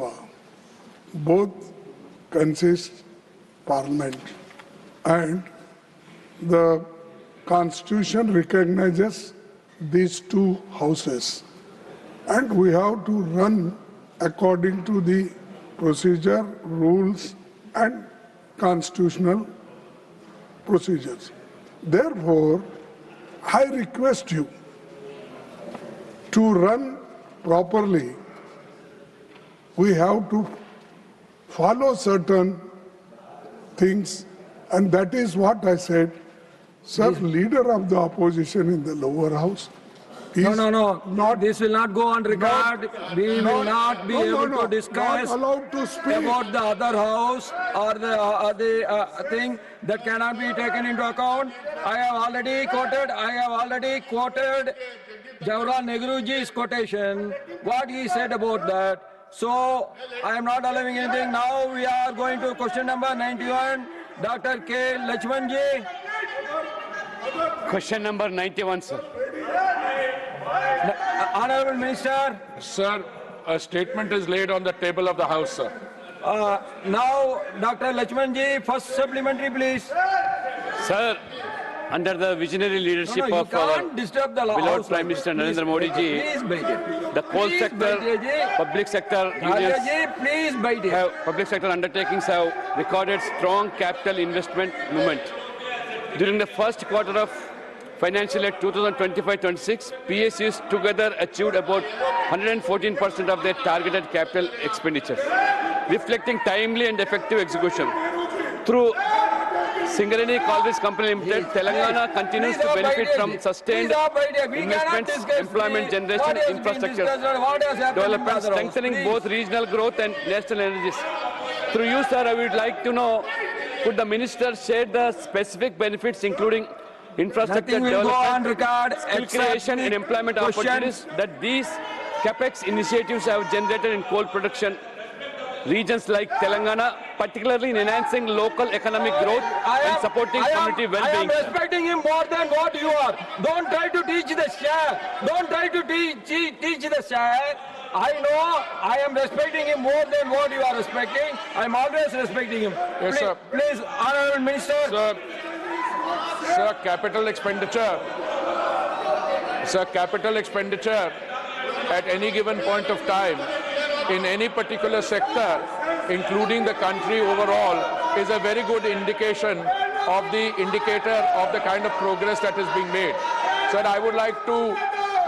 Sabha both consist Parliament, and the Constitution recognizes these two houses, and we have to run according to the procedure, rules and constitutional procedures. Therefore, I request you to run properly. We have to follow certain things, and that is what I said. Sir, leader of the opposition in the lower house. No. This will not go on record. We will not be able to discuss allowed to speak about the other house or the thing that cannot be taken into account. I have already quoted Jawaharlal Nehruji's quotation, what he said about that. So I am not allowing anything. Now we are going to question number 91. Dr. K. Lachmanji. Question number 91, sir. Honorable Minister. Sir, a statement is laid on the table of the House, sir. Now, Dr. Lachmanji, first supplementary, please. Sir, under the visionary leadership of our beloved Prime Minister Narendra Modi ji, the coal sector, public sector unions, public sector undertakings have recorded strong capital investment movement. During the first quarter of financial year 2025-26, PSUs together achieved about 114% of their targeted capital expenditure, reflecting timely and effective execution. Through Singareni College Company Limited, Telangana continues to benefit from sustained investments, employment generation, infrastructure development, strengthening both regional growth and national energies. Through you, sir, I would like to know, could the minister share the specific benefits, including infrastructure development, skill creation and employment opportunities that these capex initiatives have generated in coal production regions like Telangana, particularly in enhancing local economic growth and supporting community well-being? I am respecting him more than what you are. Don't try to teach the share. Don't try to teach the share. I know I am respecting him more than what you are respecting. I am always respecting him. Yes, sir. Please, Honorable Minister. Sir, capital expenditure at any given point of time in any particular sector, including the country overall, is a very good indication of the indicator of the kind of progress that is being made. Sir, I would like to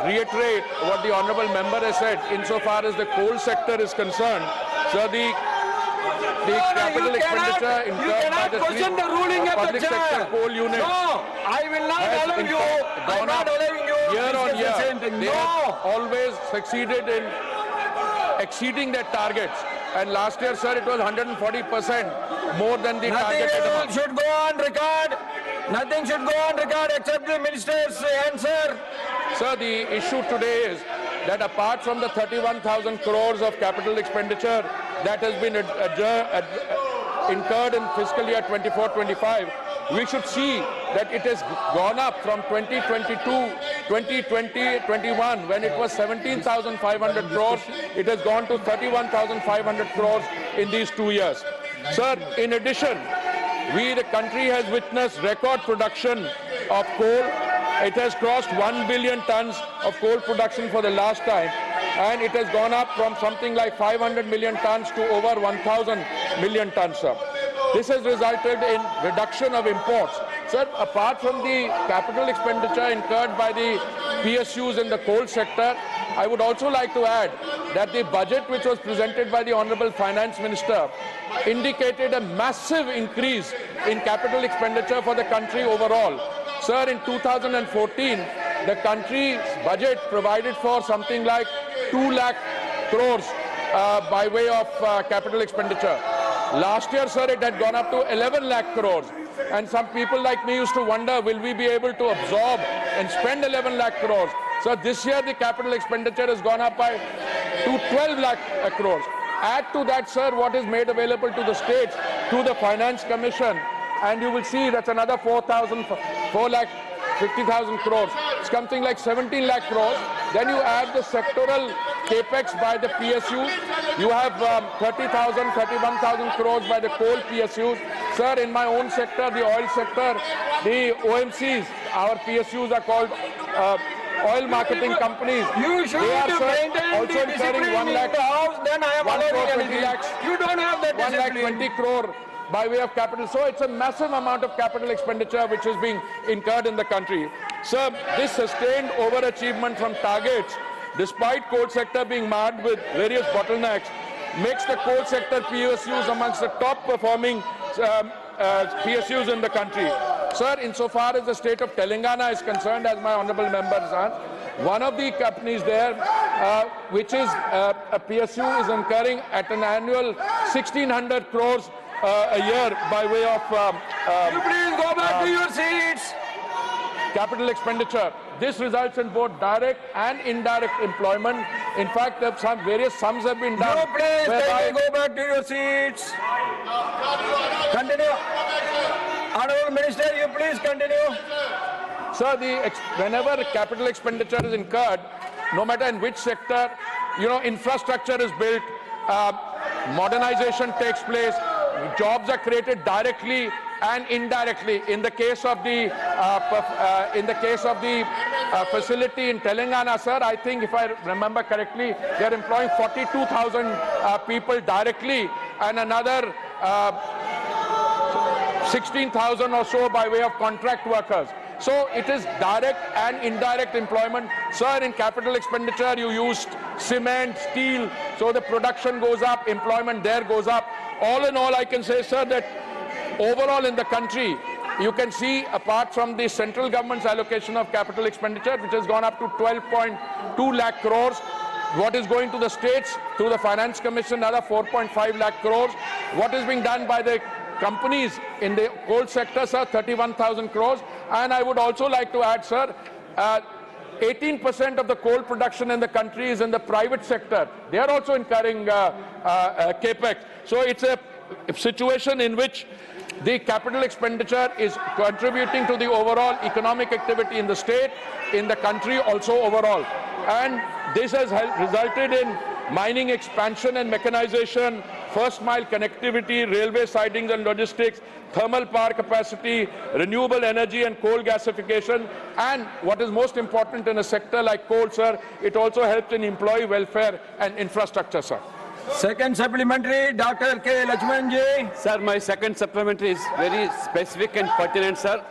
reiterate what the honourable member has said insofar as the coal sector is concerned. Sir, the capital expenditure incurred by the public sector coal units. No, I will not allow you. I am not allowing you. Year on year, they no. have always succeeded in exceeding their targets. And last year, sir, it was 140% more than the targeted amount. Nothing should go on record. Nothing should go on record except the minister's answer. Sir, the issue today is that apart from the 31,000 crores of capital expenditure that has been incurred in fiscal year 24-25, we should see that it has gone up from 2020-21 when it was 17,500 crores. It has gone to 31,500 crores in these 2 years. Sir, in addition, the country has witnessed record production of coal. It has crossed 1 billion tons of coal production for the last time, and it has gone up from something like 500 million tons to over 1,000 million tons, sir. This has resulted in reduction of imports. Sir, apart from the capital expenditure incurred by the PSUs in the coal sector, I would also like to add that the budget which was presented by the Honourable Finance Minister indicated a massive increase in capital expenditure for the country overall. Sir, in 2014, the country's budget provided for something like 2 lakh crores by way of capital expenditure. Last year, sir, it had gone up to 11 lakh crores. And some people like me used to wonder, will we be able to absorb and spend 11 lakh crores? So this year, the capital expenditure has gone up to 12 lakh crores. Add to that, sir, what is made available to the states through the Finance Commission, and you will see that's another 4 lakh 50,000 crores. It's something like 17 lakh crores. Then you add the sectoral capex by the PSUs. You have 30,000, 31,000 crores by the coal PSUs. Sir, in my own sector, the oil sector, the OMCs, our PSUs are called oil marketing companies. You should they are, sir, maintain also the discipline incurring 1 in lakh, the house, then I am 1 crore allowing 20 anything. lakhs, You don't have that 1 lakh discipline. 20 crore by way of capital. So it's a massive amount of capital expenditure which is being incurred in the country. Sir, this sustained overachievement from targets, despite coal sector being marred with various bottlenecks, makes the coal sector PSUs amongst the top performing PSUs in the country. Sir, insofar as the state of Telangana is concerned, as my honorable members asked, one of the companies there, which is a PSU, is incurring at an annual 1,600 crores a year by way of You please go back to your seats. capital expenditure. This results in both direct and indirect employment. In fact, some various sums have been done. No, please, whereby- kindly go back to your seats. Continue. Honorable Minister, you please continue. Sir, whenever capital expenditure is incurred, no matter in which sector, infrastructure is built, modernization takes place, jobs are created directly and indirectly. In the case of the facility in Telangana, sir, I think if I remember correctly, they are employing 42,000 people directly and another 16,000 or so by way of contract workers. So it is direct and indirect employment. Sir, in capital expenditure, you used cement, steel, so the production goes up, employment there goes up. All in all, I can say, sir, that overall in the country, you can see, apart from the central government's allocation of capital expenditure, which has gone up to 12.2 lakh crores, what is going to the states through the Finance Commission, another 4.5 lakh crores. What is being done by the companies in the coal sector, sir, 31,000 crores. And I would also like to add, sir, 18% of the coal production in the country is in the private sector. They are also incurring capex. So it's a situation in which the capital expenditure is contributing to the overall economic activity in the state, in the country also overall. And this has resulted in mining expansion and mechanization, first mile connectivity, railway sidings and logistics, thermal power capacity, renewable energy and coal gasification, and what is most important in a sector like coal, sir, it also helps in employee welfare and infrastructure, sir. Second supplementary, Dr. K. Lakshmanji. Sir, my second supplementary is very specific and pertinent, sir.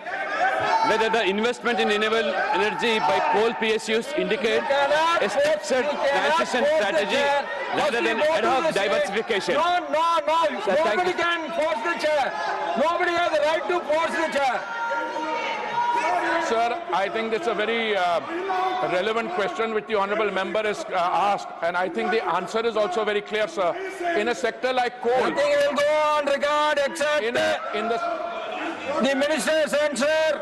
Whether the investment in renewable energy by coal PSUs indicate a structured transition strategy rather than ad hoc diversification. No. Sir, Nobody can force the chair. Nobody has the right to force the chair. Sir, I think it's a very relevant question which the honourable member has asked, and I think the answer is also very clear, sir. In a sector like coal, Nothing will go on record except the minister's answer.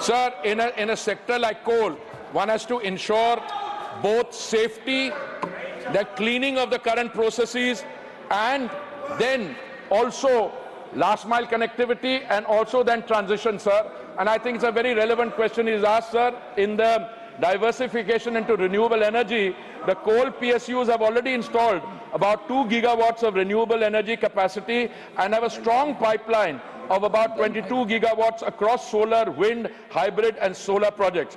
Sir, in a sector like coal, one has to ensure both safety, the cleaning of the current processes, and then also last mile connectivity and also then transition, sir. And I think it's a very relevant question is asked, sir. In the diversification into renewable energy, the coal PSUs have already installed about 2 gigawatts of renewable energy capacity and have a strong pipeline of about 22 gigawatts across solar, wind, hybrid and solar projects.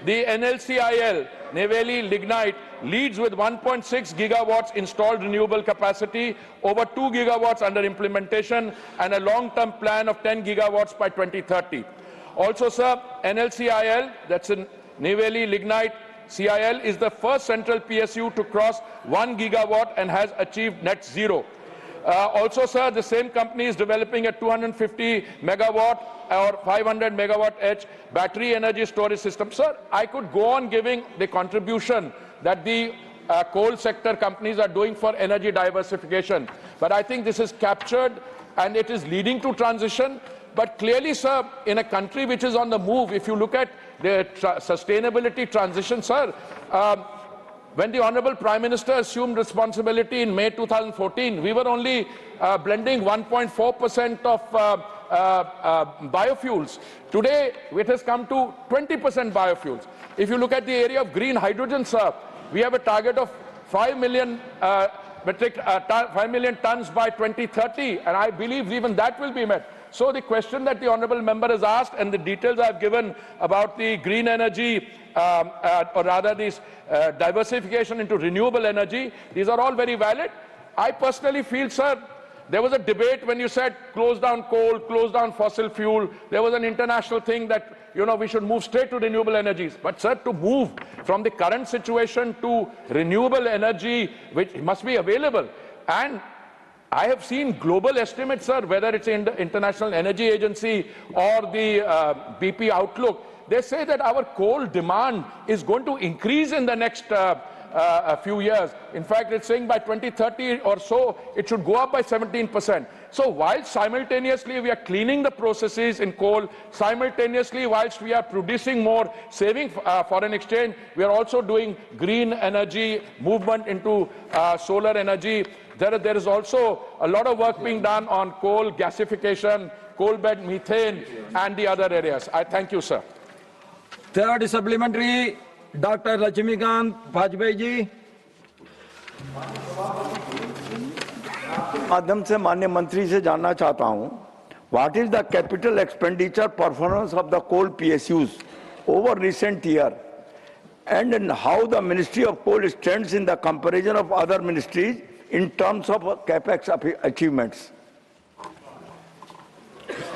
The NLCIL, Neyveli Lignite, leads with 1.6 gigawatts installed renewable capacity, over 2 gigawatts under implementation, and a long-term plan of 10 gigawatts by 2030. Also, sir, NLCIL, that's in Neyveli Lignite, CIL, is the first central PSU to cross 1 gigawatt and has achieved net zero. Also, sir, the same company is developing a 250 megawatt or 500 megawatt edge battery energy storage system. Sir, I could go on giving the contribution that the coal sector companies are doing for energy diversification. But I think this is captured and it is leading to transition. But clearly, sir, in a country which is on the move, if you look at the sustainability transition, sir, when the Honorable Prime Minister assumed responsibility in May 2014, we were only blending 1.4% of biofuels. Today, it has come to 20% biofuels. If you look at the area of green hydrogen, sir, we have a target of 5 million 5 million tons by 2030, and I believe even that will be met. So the question that the honourable member has asked and the details I've given about the green energy, or rather this diversification into renewable energy, these are all very valid. I personally feel, sir, there was a debate when you said close down coal, close down fossil fuel. There was an international thing that, we should move straight to renewable energies. But, sir, to move from the current situation to renewable energy, which must be available, and I have seen global estimates, sir, whether it's in the International Energy Agency or the BP Outlook, they say that our coal demand is going to increase in the next few years. In fact, it's saying by 2030 or so, it should go up by 17%. So while simultaneously we are cleaning the processes in coal, simultaneously whilst we are producing more, saving foreign exchange, we are also doing green energy movement into solar energy. There is also a lot of work being done on coal gasification, coal bed methane, and the other areas. I thank you, sir. Third supplementary, Dr. Lakshmikant Vajpayee ji. माध्यम से माननीय मंत्री से जानना चाहता हूं, what is the capital expenditure performance of the coal PSUs over recent year, and how the Ministry of Coal stands in the comparison of other ministries in terms of capex achievements?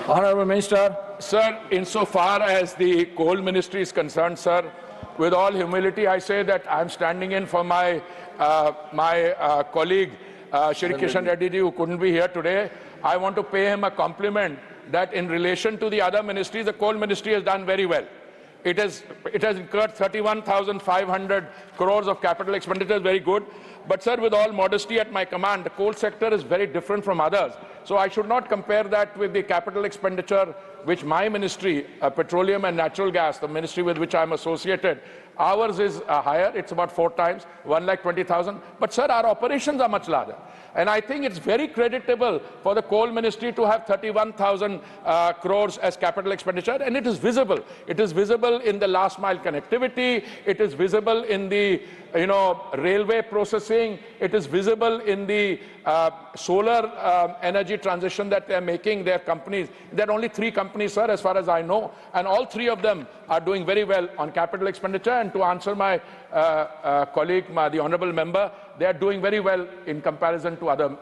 Honourable Minister. Sir, insofar as the coal ministry is concerned, sir, with all humility, I say that I'm standing in for my colleague, Shri Kishan Reddy ji, who couldn't be here today. I want to pay him a compliment that in relation to the other ministries, the coal ministry has done very well. It has incurred 31,500 crores of capital expenditure, very good. But, sir, with all modesty at my command, the coal sector is very different from others. So I should not compare that with the capital expenditure which my ministry, Petroleum and Natural Gas, the ministry with which I'm associated, ours is higher. It's about 4 times, 1,20,000. But, sir, our operations are much larger. And I think it's very creditable for the coal ministry to have 31,000 crores as capital expenditure, and it is visible. It is visible in the last mile connectivity. It is visible in the railway processing. It is visible in the solar energy transition that they're making. Their companies, there are only 3 companies, sir, as far as I know, and all 3 of them are doing very well on capital expenditure. And to answer my colleague, the honourable member, they are doing very well in comparison to other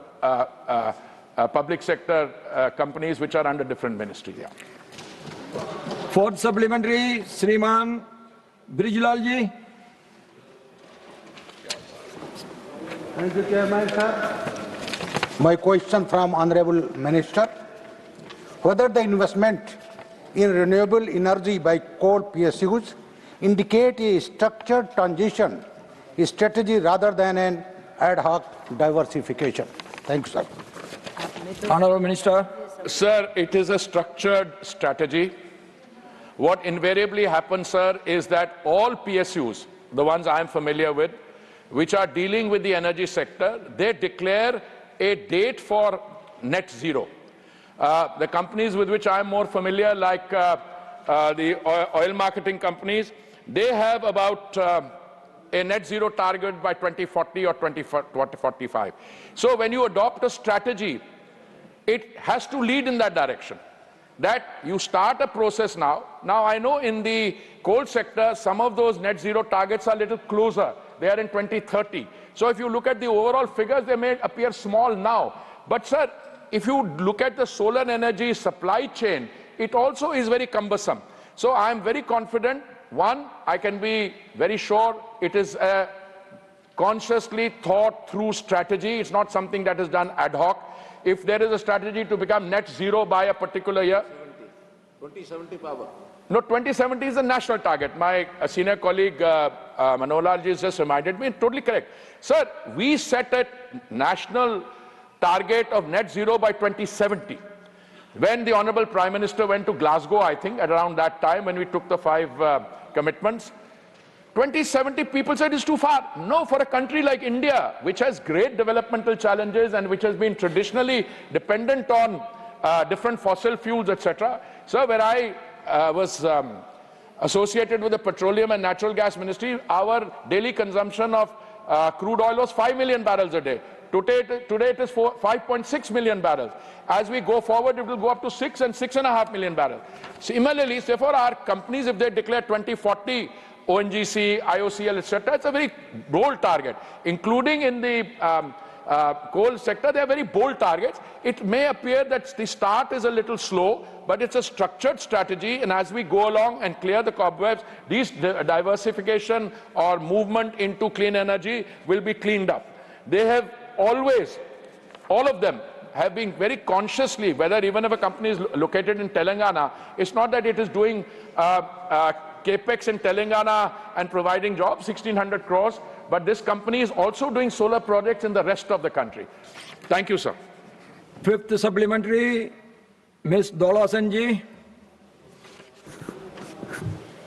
public sector companies which are under different ministries. Yeah. Fourth supplementary, Shriman Brijlal ji. Thank you, Chairman, sir. My question from Honourable Minister, whether the investment in renewable energy by coal PSUs indicate a structured transition strategy rather than an ad hoc diversification. Thank you, sir. Honourable Minister. Sir, it is a structured strategy. What invariably happens, sir, is that all PSUs, the ones I am familiar with, which are dealing with the energy sector, they declare a date for net zero. The companies with which I am more familiar, like the oil marketing companies, they have about a net zero target by 2040 or 2045. So when you adopt a strategy, it has to lead in that direction. That you start a process now. Now I know in the coal sector, some of those net zero targets are a little closer. They are in 2030. So if you look at the overall figures, they may appear small now. But, sir, if you look at the solar energy supply chain, it also is very cumbersome. So I am very confident. One, I can be very sure it is a consciously thought through strategy. It's not something that is done ad hoc. If there is a strategy to become net zero by a particular year. 2070 power. No, 2070 is a national target. My senior colleague Manolal ji just reminded me, totally correct. Sir, we set a national target of net zero by 2070. When the Honourable Prime Minister went to Glasgow, I think, at around that time when we took the 5 commitments, 2070 people said it's too far. No, for a country like India, which has great developmental challenges and which has been traditionally dependent on different fossil fuels, etc. So when I was associated with the Petroleum and Natural Gas Ministry, our daily consumption of crude oil was 5 million barrels a day. Today it is 5.6 million barrels. As we go forward, it will go up to 6 and 6.5 million barrels. Similarly, say for our companies, if they declare 2040 ONGC, IOCL, etc., it's a very bold target, including in the coal sector. They are very bold targets. It may appear that the start is a little slow, but it's a structured strategy, and as we go along and clear the cobwebs, these diversification or movement into clean energy will be cleaned up. They have always, all of them have been very consciously, whether even if a company is located in Telangana, it's not that it is doing capex in Telangana and providing jobs, 1,600 crores, but this company is also doing solar projects in the rest of the country. Thank you, sir. Fifth supplementary, Ms. Dolasanji.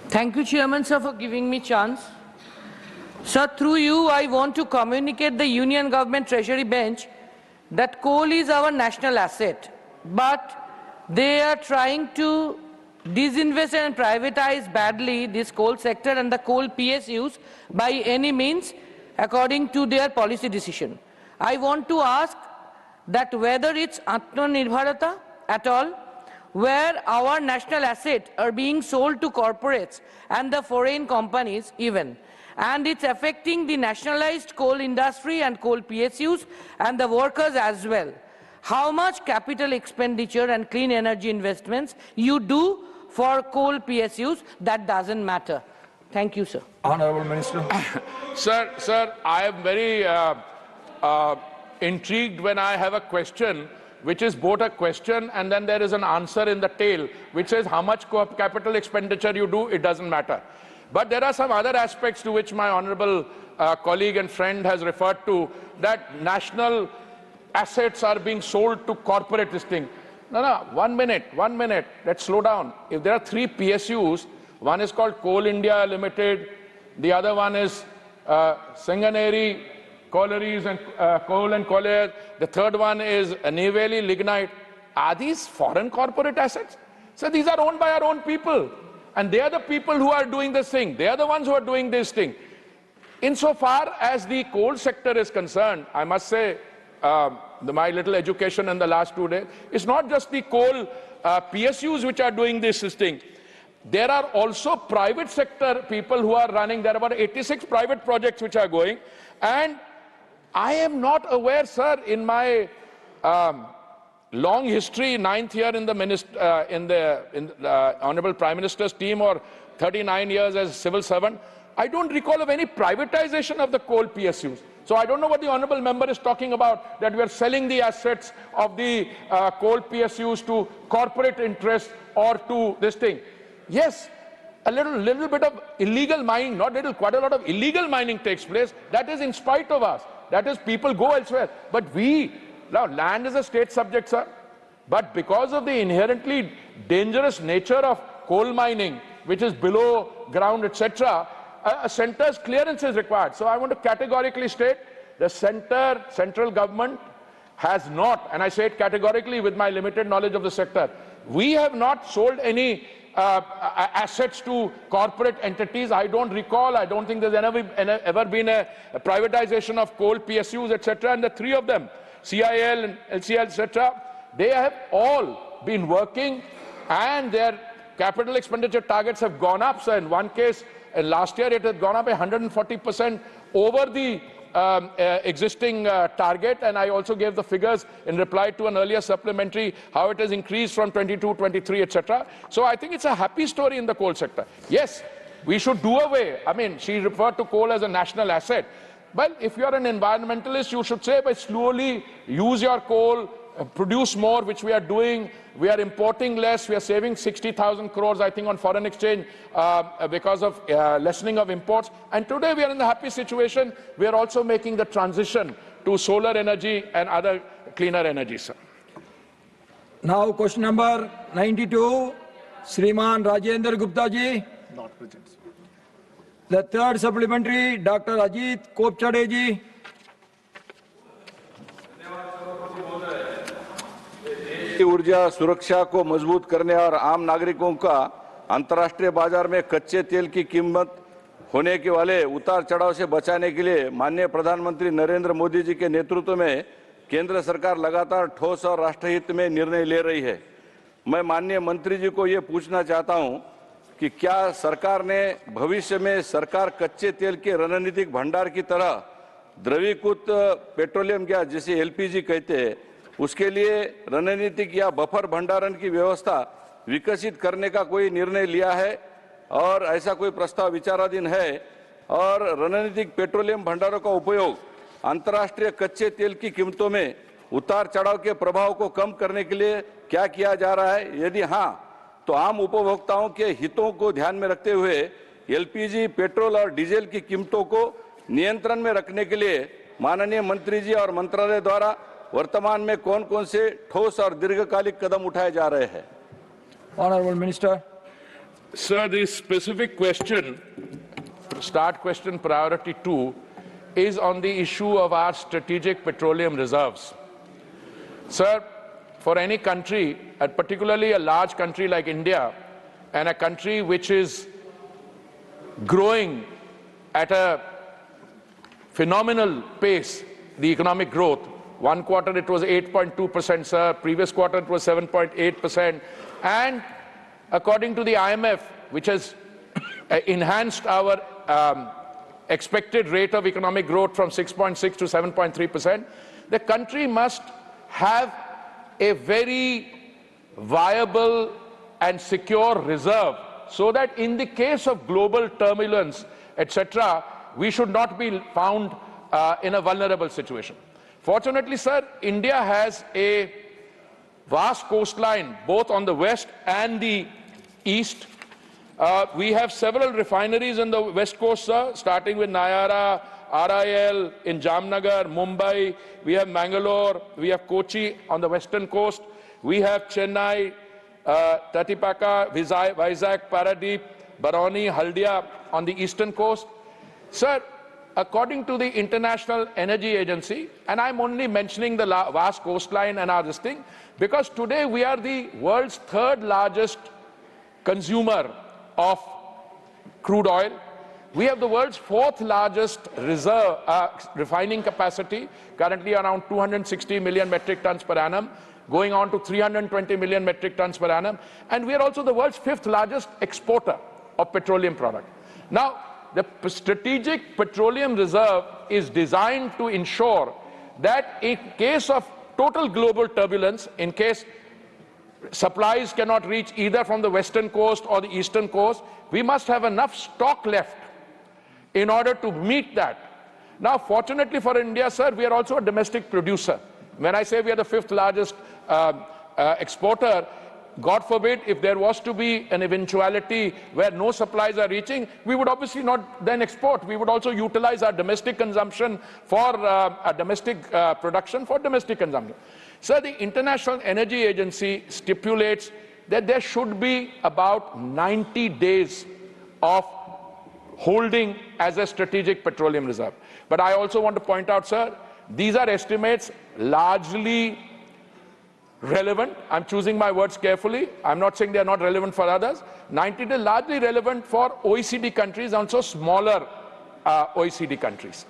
Thank you, Chairman, sir, for giving me chance. Sir, through you, I want to communicate the Union Government Treasury Bench that coal is our national asset, but they are trying to disinvest and privatize badly this coal sector and the coal PSUs by any means according to their policy decision. I want to ask that whether it's Atmanirbharata at all, where our national assets are being sold to corporates and the foreign companies even, and it's affecting the nationalized coal industry and coal PSUs and the workers as well. How much capital expenditure and clean energy investments you do for coal PSUs, that doesn't matter. Thank you, sir. Honorable Minister. Sir, I am very intrigued when I have a question which is both a question and then there is an answer in the tail which says how much capital expenditure you do, it doesn't matter. But there are some other aspects to which my honorable colleague and friend has referred to, that national assets are being sold to corporate this thing. No, 1 minute, let's slow down. If there are 3 PSUs, one is called Coal India Limited, the other one is Singaneri Collieries and Coal and Colliers, the third one is Neyveli Lignite. Are these foreign corporate assets? So these are owned by our own people. And they are the people who are doing this thing. They are the ones who are doing this thing. Insofar as the coal sector is concerned, I must say, my little education in the last 2 days, it's not just the coal PSUs which are doing this thing. There are also private sector people who are running. There are about 86 private projects which are going. And I am not aware, sir, in my long history, 9th year in the Honorable Prime Minister's team or 39 years as a civil servant, I don't recall of any privatization of the coal PSUs. So I don't know what the Honorable Member is talking about, that we are selling the assets of the coal PSUs to corporate interests or to this thing. Yes, a little bit of illegal mining, not little, quite a lot of illegal mining takes place. That is in spite of us. That is, people go elsewhere. But now land is a state subject, sir. But because of the inherently dangerous nature of coal mining, which is below ground, etc., a centre's clearance is required. So I want to categorically state the central government has not, and I say it categorically with my limited knowledge of the sector, we have not sold any assets to corporate entities. I don't recall, I don't think there's ever been a privatization of coal PSUs, etc. And the 3 of them, CIL and LCL, etc., they have all been working and their capital expenditure targets have gone up. So in one case, last year it had gone up by 140% over the existing target, and I also gave the figures in reply to an earlier supplementary how it has increased from 22, 23, etc. So I think it's a happy story in the coal sector. Yes, we should do away. I mean, she referred to coal as a national asset. Well, if you're an environmentalist, you should say, but slowly use your coal, produce more, which we are doing. We are importing less. We are saving 60,000 crores, I think, on foreign exchange because of lessening of imports. And today we are in the happy situation. We are also making the transition to solar energy and other cleaner energy, sir. Now question number 92, Sriman Rajendra Gupta ji. Not present. The third supplementary, Dr. Ajit Kopchade ji. की ऊर्जा सुरक्षा को मजबूत करने और आम नागरिकों का अंतर्राष्ट्रीय बाजार में कच्चे तेल की कीमत होने के वाले उतार चढ़ाव से बचाने के लिए माननीय प्रधानमंत्री नरेंद्र मोदी जी के नेतृत्व में केंद्र सरकार लगातार ठोस और राष्ट्रहित में निर्णय ले रही है। मैं माननीय मंत्री जी को ये पूछना चाहता हूं कि क्या सरकार ने भविष्य में सरकार कच्चे तेल के रणनीतिक भंडार की तरह द्रवीकृत पेट्रोलियम गैस जिसे एलपीजी कहते हैं उसके लिए रणनीतिक या बफर भंडारण की व्यवस्था विकसित करने का कोई निर्णय लिया है और ऐसा कोई प्रस्ताव विचाराधीन है और रणनीतिक पेट्रोलियम भंडारों का उपयोग अंतर्राष्ट्रीय कच्चे तेल की कीमतों में उतार चढ़ाव के प्रभाव को कम करने के लिए क्या किया जा रहा है? यदि हाँ तो आम उपभोक्ताओं के हितों को ध्यान में रखते हुए एलपीजी, पेट्रोल और डीजल की कीमतों को नियंत्रण में रखने के लिए माननीय मंत्री जी और मंत्रालय द्वारा वर्तमान में कौन-कौन से ठोस और दीर्घकालिक कदम उठाए जा रहे हैं? Honorable Minister. Sir, the specific question, start question priority 2, is on the issue of our strategic petroleum reserves. Sir, for any country, and particularly a large country like India, and a country which is growing at a phenomenal pace, the economic growth, one quarter it was 8.2%, sir, previous quarter it was 7.8%, and according to the IMF, which has enhanced our expected rate of economic growth from 6.6 to 7.3%, the country must have a very viable and secure reserve so that in the case of global turbulence, etc., we should not be found in a vulnerable situation. Fortunately, sir, India has a vast coastline, both on the west and the east. We have several refineries in the west coast, sir, starting with Nayara, RIL in Jamnagar, Mumbai. We have Mangalore, we have Kochi on the western coast. We have Chennai, Tatipaka, Vizag, Paradeep, Barauni, Haldia on the eastern coast. Sir, according to the International Energy Agency, and I'm only mentioning the vast coastline and our this thing, because today we are the world's third largest consumer of crude oil. We have the world's fourth largest reserve, refining capacity, currently around 260 million metric tons per annum, going on to 320 million metric tons per annum. And we are also the world's fifth largest exporter of petroleum product. Now, the strategic petroleum reserve is designed to ensure that in case of total global turbulence, in case supplies cannot reach either from the western coast or the eastern coast, we must have enough stock left in order to meet that. Now, fortunately for India, sir, we are also a domestic producer. When I say we are the fifth largest exporter, God forbid, if there was to be an eventuality where no supplies are reaching, we would obviously not then export. We would also utilize our domestic consumption for domestic production for domestic consumption. Sir, the International Energy Agency stipulates that there should be about 90 days of holding as a strategic petroleum reserve. But I also want to point out, sir, these are estimates largely relevant. I'm choosing my words carefully. I'm not saying they're not relevant for others. 90 days largely relevant for OECD countries, also smaller OECD countries.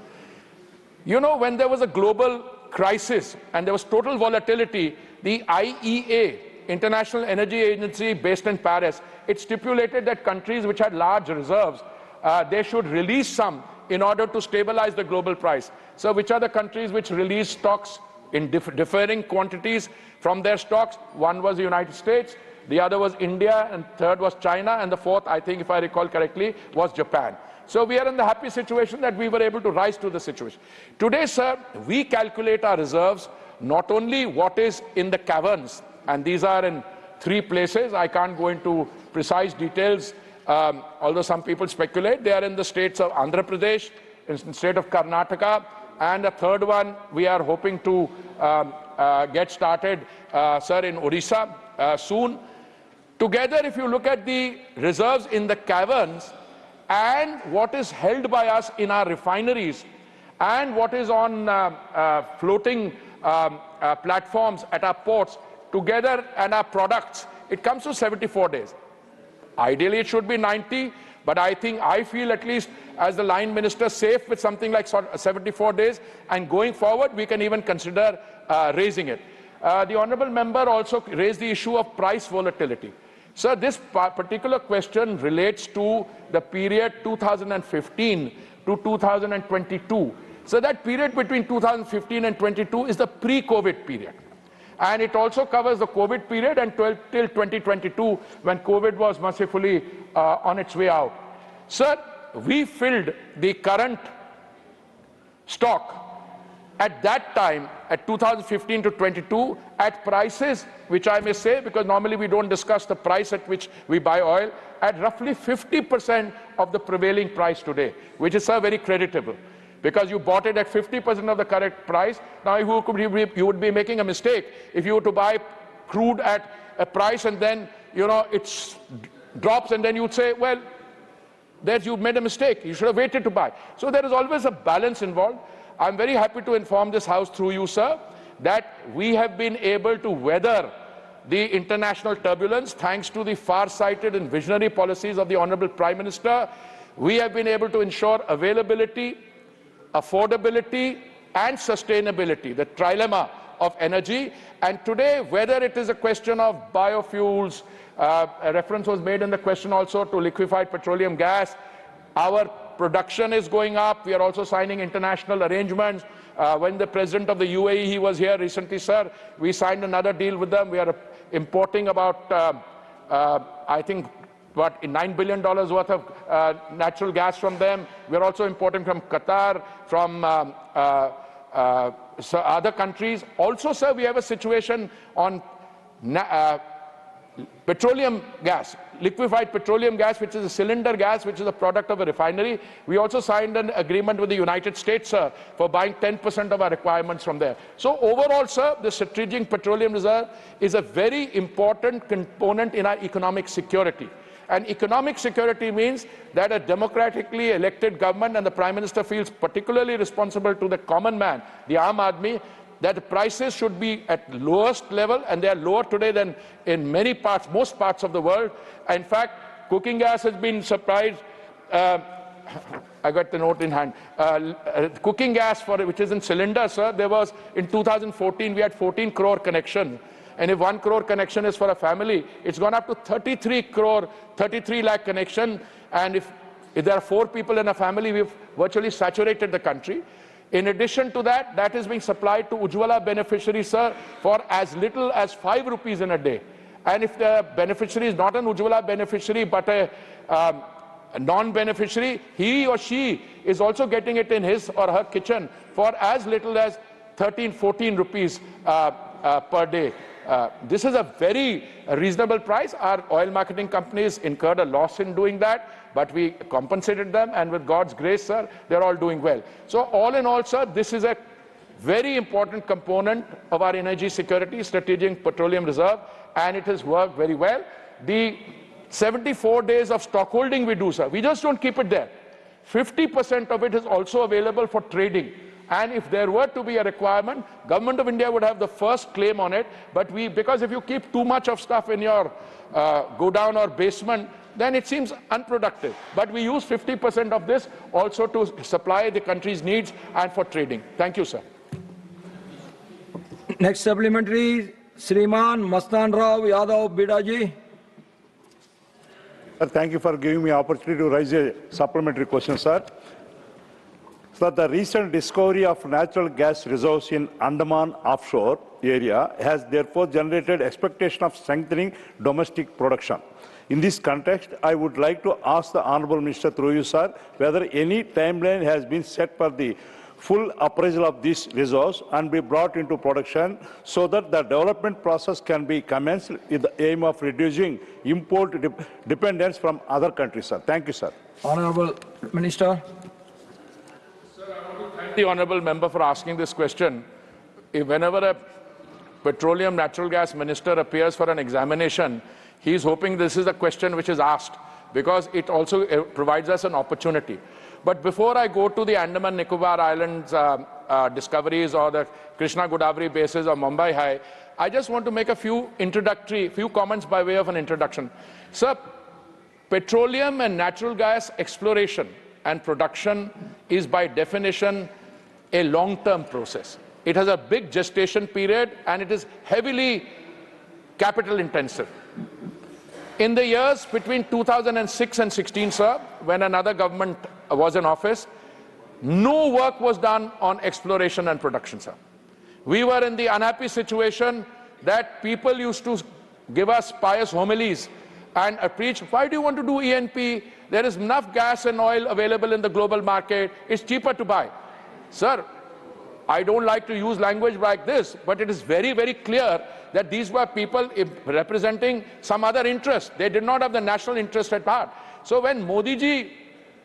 You know, when there was a global crisis and there was total volatility, the IEA, International Energy Agency based in Paris, it stipulated that countries which had large reserves, they should release some in order to stabilize the global price. So which are the countries which release stocks in differing quantities from their stocks? One was the United States, the other was India, and third was China, and the fourth, I think, if I recall correctly, was Japan. So we are in the happy situation that we were able to rise to the situation. Today, sir, we calculate our reserves, not only what is in the caverns, and these are in 3 places. I can't go into precise details, although some people speculate. They are in the states of Andhra Pradesh, in the state of Karnataka, and the third one we are hoping to get started, sir, in Odisha soon. Together, if you look at the reserves in the caverns and what is held by us in our refineries and what is on floating platforms at our ports, together and our products, it comes to 74 days. Ideally, it should be 90, but I feel at least as the line minister safe with something like 74 days, and going forward, we can even consider raising it. The honourable member also raised the issue of price volatility. Sir, this particular question relates to the period 2015 to 2022. So that period between 2015 and 22 is the pre-COVID period. And it also covers the COVID period and till 2022, when COVID was mercifully on its way out. Sir, we filled the current stock at that time, at 2015 to 22, at prices, which I may say, because normally we don't discuss the price at which we buy oil, at roughly 50% of the prevailing price today, which is, sir, very creditable. Because you bought it at 50% of the correct price. Now, you would be making a mistake if you were to buy crude at a price and then, it drops, and then you'd say, well, you've made a mistake. You should have waited to buy. So there is always a balance involved. I'm very happy to inform this House through you, sir, that we have been able to weather the international turbulence thanks to the far-sighted and visionary policies of the Honourable Prime Minister. We have been able to ensure availability, affordability and sustainability, the trilemma of energy. And today, whether it is a question of biofuels, a reference was made in the question also to liquefied petroleum gas, our production is going up. We are also signing international arrangements. When the president of the UAE, he was here recently, sir, we signed another deal with them. We are importing about, I think, $9 billion worth of natural gas from them. We are also importing from Qatar, from other countries. Also, sir, we have a situation on petroleum gas, liquefied petroleum gas, which is a cylinder gas, which is a product of a refinery. We also signed an agreement with the United States, sir, for buying 10% of our requirements from there. So overall, sir, the strategic petroleum reserve is a very important component in our economic security. And economic security means that a democratically elected government, and the Prime Minister feels particularly responsible to the common man, the Aam Aadmi, that the prices should be at lowest level, and they are lower today than in most parts of the world. In fact, cooking gas has been supplied, I got the note in hand, cooking gas, which is in cylinder, sir, there was, in 2014, we had 14 crore connections. And if 1 crore connection is for a family, it's gone up to 33 lakh connection. And if there are 4 people in a family, we've virtually saturated the country. In addition to that, that is being supplied to Ujjwala beneficiaries, sir, for as little as 5 rupees in a day. And if the beneficiary is not an Ujjwala beneficiary, but a non-beneficiary, he or she is also getting it in his or her kitchen for as little as 13, 14 rupees per day. This is a very reasonable price. Our oil marketing companies incurred a loss in doing that, but we compensated them, and with God's grace, sir, they're all doing well. So all in all, sir, this is a very important component of our energy security, strategic petroleum reserve, and it has worked very well. The 74 days of stockholding we do, sir, we just don't keep it there. 50% of it is also available for trading. And if there were to be a requirement, Government of India would have the first claim on it. But because if you keep too much of stuff in your godown or basement, then it seems unproductive. But we use 50% of this also to supply the country's needs and for trading. Thank you, sir. Next supplementary, Shriman Mastan Rao Yadav Bidaji. Thank you for giving me opportunity to raise a supplementary question, sir. So the recent discovery of natural gas reserves in Andaman offshore area has therefore generated expectation of strengthening domestic production. In this context, I would like to ask the Honourable Minister through you, sir, whether any timeline has been set for the full appraisal of these reserves and be brought into production so that the development process can be commenced with the aim of reducing import dependence from other countries, sir. Thank you, sir. Honourable Minister. The honourable member for asking this question. Whenever a petroleum natural gas minister appears for an examination, he is hoping this is a question which is asked, because it also provides us an opportunity. But before I go to the Andaman Nicobar Islands discoveries or the Krishna Godavari bases or Mumbai High, I just want to make a few comments by way of an introduction. Sir, petroleum and natural gas exploration and production is by definition a long-term process. It has a big gestation period and it is heavily capital intensive. In the years between 2006 and 16, sir, when another government was in office, no work was done on exploration and production, sir. We were in the unhappy situation that people used to give us pious homilies and preach, why do you want to do E&P? There is enough gas and oil available in the global market. It's cheaper to buy. Sir, I don't like to use language like this, but it is very, very clear that these were people representing some other interest. They did not have the national interest at heart. So when Modi ji,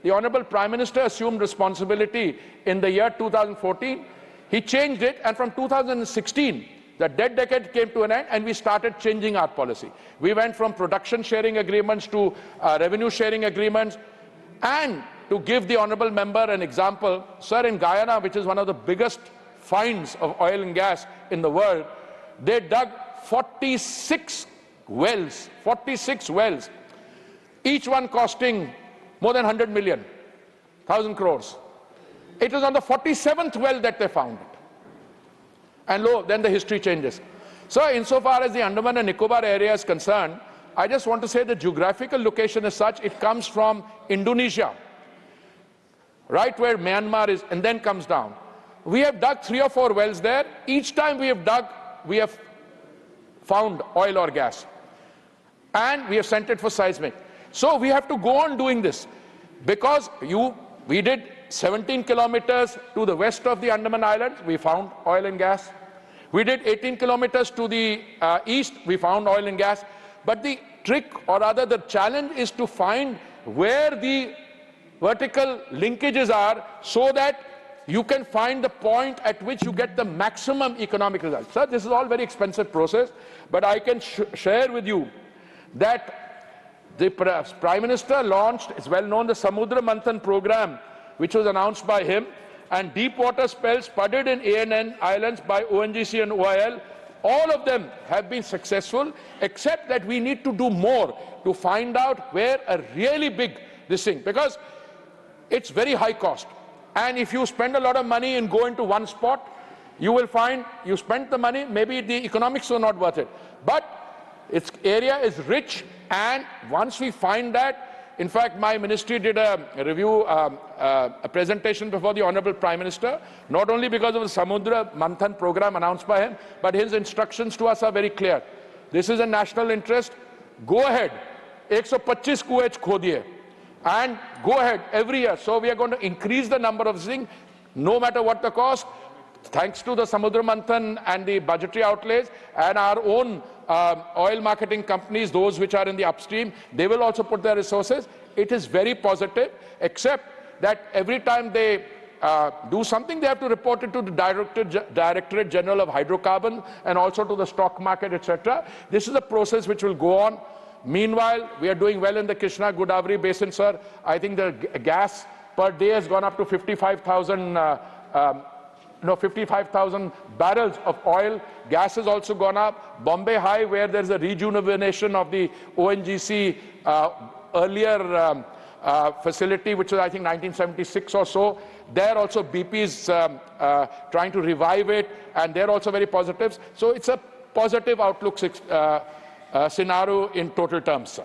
the Honorable Prime Minister, assumed responsibility in the year 2014, he changed it, and from 2016, the dead decade came to an end and we started changing our policy. We went from production sharing agreements to revenue sharing agreements. And to give the honorable member an example, sir, in Guyana, which is one of the biggest finds of oil and gas in the world, they dug 46 wells, each one costing more than 100 million, 1,000 crores. It was on the 47th well that they found it. And lo, then the history changes. So insofar as the Andaman and Nicobar area is concerned, I just want to say the geographical location is such, it comes from Indonesia, right where Myanmar is, and then comes down. We have dug 3 or 4 wells there. Each time we have dug, we have found oil or gas. And we have sent it for seismic. So we have to go on doing this. Because we did 17 kilometers to the west of the Andaman Islands, we found oil and gas. We did 18 kilometers to the east, we found oil and gas. But the trick, or rather the challenge, is to find where the vertical linkages are so that you can find the point at which you get the maximum economic result. Sir, this is all very expensive process, but I can share with you that the Prime Minister launched, it's well known, the Samudra Manthan program, which was announced by him, and deep water spells spudded in ANN Islands by ONGC and OIL. All of them have been successful, except that we need to do more to find out where a really big this thing, because it's very high cost. And if you spend a lot of money and go into one spot, you will find you spent the money, maybe the economics are not worth it. But its area is rich, and once we find that, in fact, my ministry did a review, a presentation before the Honorable Prime Minister, not only because of the Samudra Manthan program announced by him, but his instructions to us are very clear. This is a national interest. Go ahead. 125 kuwait khodiye. And go ahead every year. So we are going to increase the number of things, no matter what the cost, thanks to the Samudra Manthan and the budgetary outlays and our own oil marketing companies, those which are in the upstream, they will also put their resources. It is very positive, except that every time they do something, they have to report it to the Directorate General of Hydrocarbons and also to the stock market, etc. This is a process which will go on. Meanwhile, we are doing well in the Krishna Godavari basin, sir. I think the gas per day has gone up to 55,000 barrels of oil. Gas has also gone up. Bombay High, where there's a rejuvenation of the ONGC earlier facility, which was, I think, 1976 or so. There also BP is trying to revive it, and they're also very positive. So it's a positive outlook scenario in total terms, sir.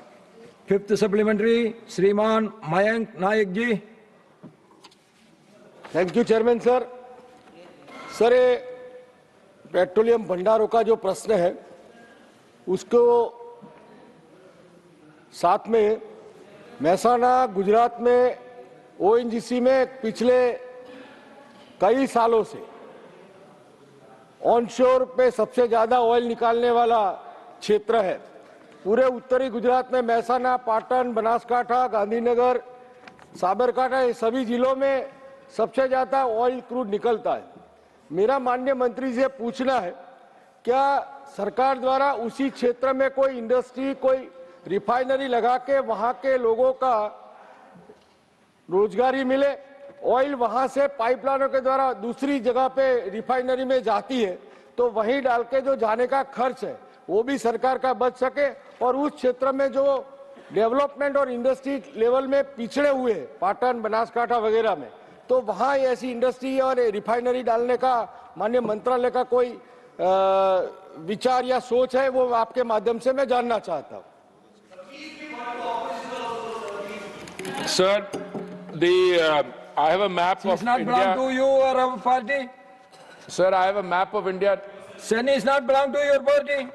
Fifth supplementary, Shriman Mayank Nayak ji. Thank you, Chairman, sir. Sir, ये petroleum भंडारों का जो प्रश्न है, उसको साथ में मेहसाना गुजरात में ओएनजीसी में पिछले कई सालों से ऑनशोर पे सबसे ज्यादा ऑयल निकालने वाला क्षेत्र है। पूरे उत्तरी गुजरात में मेहसाना, पाटन, बनासकांठा, गांधीनगर, साबरकांठा, ये सभी जिलों में सबसे ज्यादा ऑयल क्रूड निकलता है। मेरा माननीय मंत्री से पूछना है, क्या सरकार द्वारा उसी क्षेत्र में कोई इंडस्ट्री, कोई रिफाइनरी लगा के वहां के लोगों का रोजगारी मिले, ऑयल वहां से पाइपलाइनों के द्वारा दूसरी जगह पे रिफाइनरी में जाती है तो वहीं डाल के जो जाने का खर्च है वो भी सरकार का बच सके, और उस क्षेत्र में जो डेवलपमेंट और इंडस्ट्री लेवल में पिछड़े हुए हैं, पाटन, बनासकांठा वगैरह में, तो वहां ऐसी इंडस्ट्री और रिफाइनरी डालने का माननीय मंत्रालय का कोई विचार या सोच है, वो आपके माध्यम से मैं जानना चाहता हूं। Sir, I have a map of It's not India. belong to you or our party. Sir, I have a map of India. Seni is not belong to your party.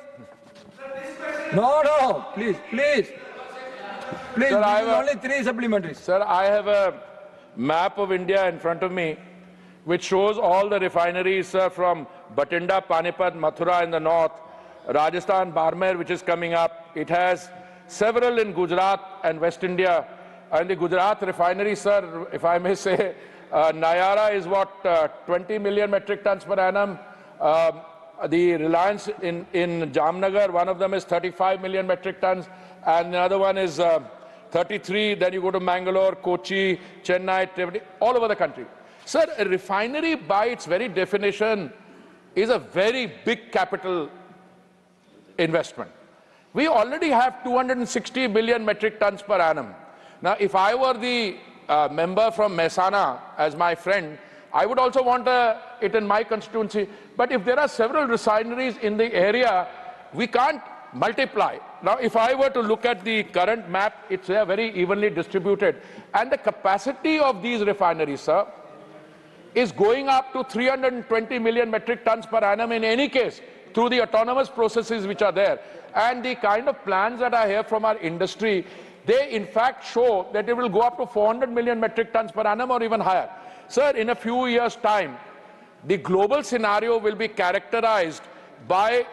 No, please. Please, Sir, I this is have only 3 supplementaries. Sir, I have a map of India in front of me, which shows all the refineries, sir, from Batinda, Panipat, Mathura in the north, Rajasthan, Barmer, which is coming up. It has several in Gujarat and West India. And the Gujarat refinery, sir, if I may say, Nayara is what, 20 million metric tons per annum. The Reliance in Jamnagar, one of them is 35 million metric tons, and the other one is 33. Then you go to Mangalore, Kochi, Chennai, Trivandrum, all over the country. Sir, a refinery by its very definition is a very big capital investment. We already have 260 billion metric tons per annum. Now, if I were the member from Mehsana as my friend, I would also want it in my constituency. But if there are several refineries in the area, we can't multiply. Now, if I were to look at the current map, it's very evenly distributed. And the capacity of these refineries, sir, is going up to 320 million metric tons per annum in any case, through the autonomous processes which are there. And the kind of plans that I hear from our industry, they in fact show that it will go up to 400 million metric tons per annum or even higher. Sir, in a few years' time, the global scenario will be characterized by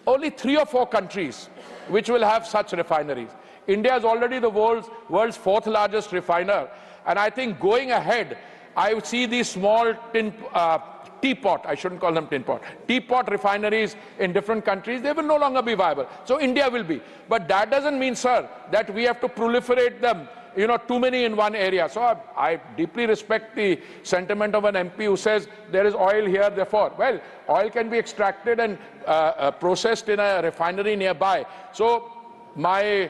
only 3 or 4 countries which will have such refineries. India is already the world's 4th largest refiner. And I think going ahead, I see these small teapot, I shouldn't call them tin pot, teapot refineries in different countries, they will no longer be viable. So India will be. But that doesn't mean, sir, that we have to proliferate them, too many in one area. So I deeply respect the sentiment of an MP who says there is oil here, therefore. Well, oil can be extracted and processed in a refinery nearby. So my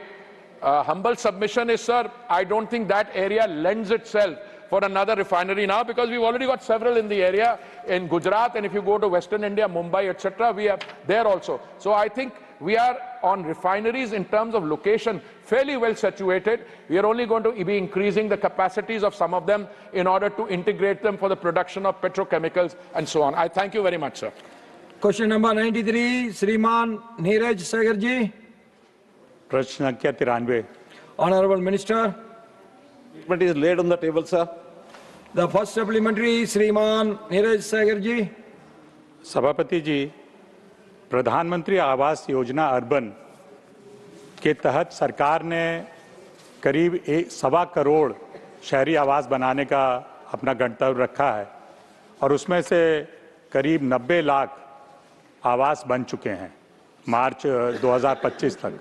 humble submission is, sir, I don't think that area lends itself for another refinery now, because we've already got several in the area in Gujarat, and if you go to Western India, Mumbai, etc., we are there also. So I think we are on refineries in terms of location fairly well situated. We are only going to be increasing the capacities of some of them in order to integrate them for the production of petrochemicals and so on. I thank you very much, sir. Question number 93, Sriman Neeraj Sagarji. प्रश्न संख्या 93. Honorable Minister. It is laid on the table, sir. The first supplementary, Sriman Neeraj Sagarji. सभापति जी, प्रधानमंत्री Awas Yojana urban के तहत सरकार ने करीब 1.25 करोड़ शहरी आवास बनाने का अपना गंतव्य रखा है और उसमें से करीब 90 लाख आवास बन चुके हैं मार्च 2025 तक।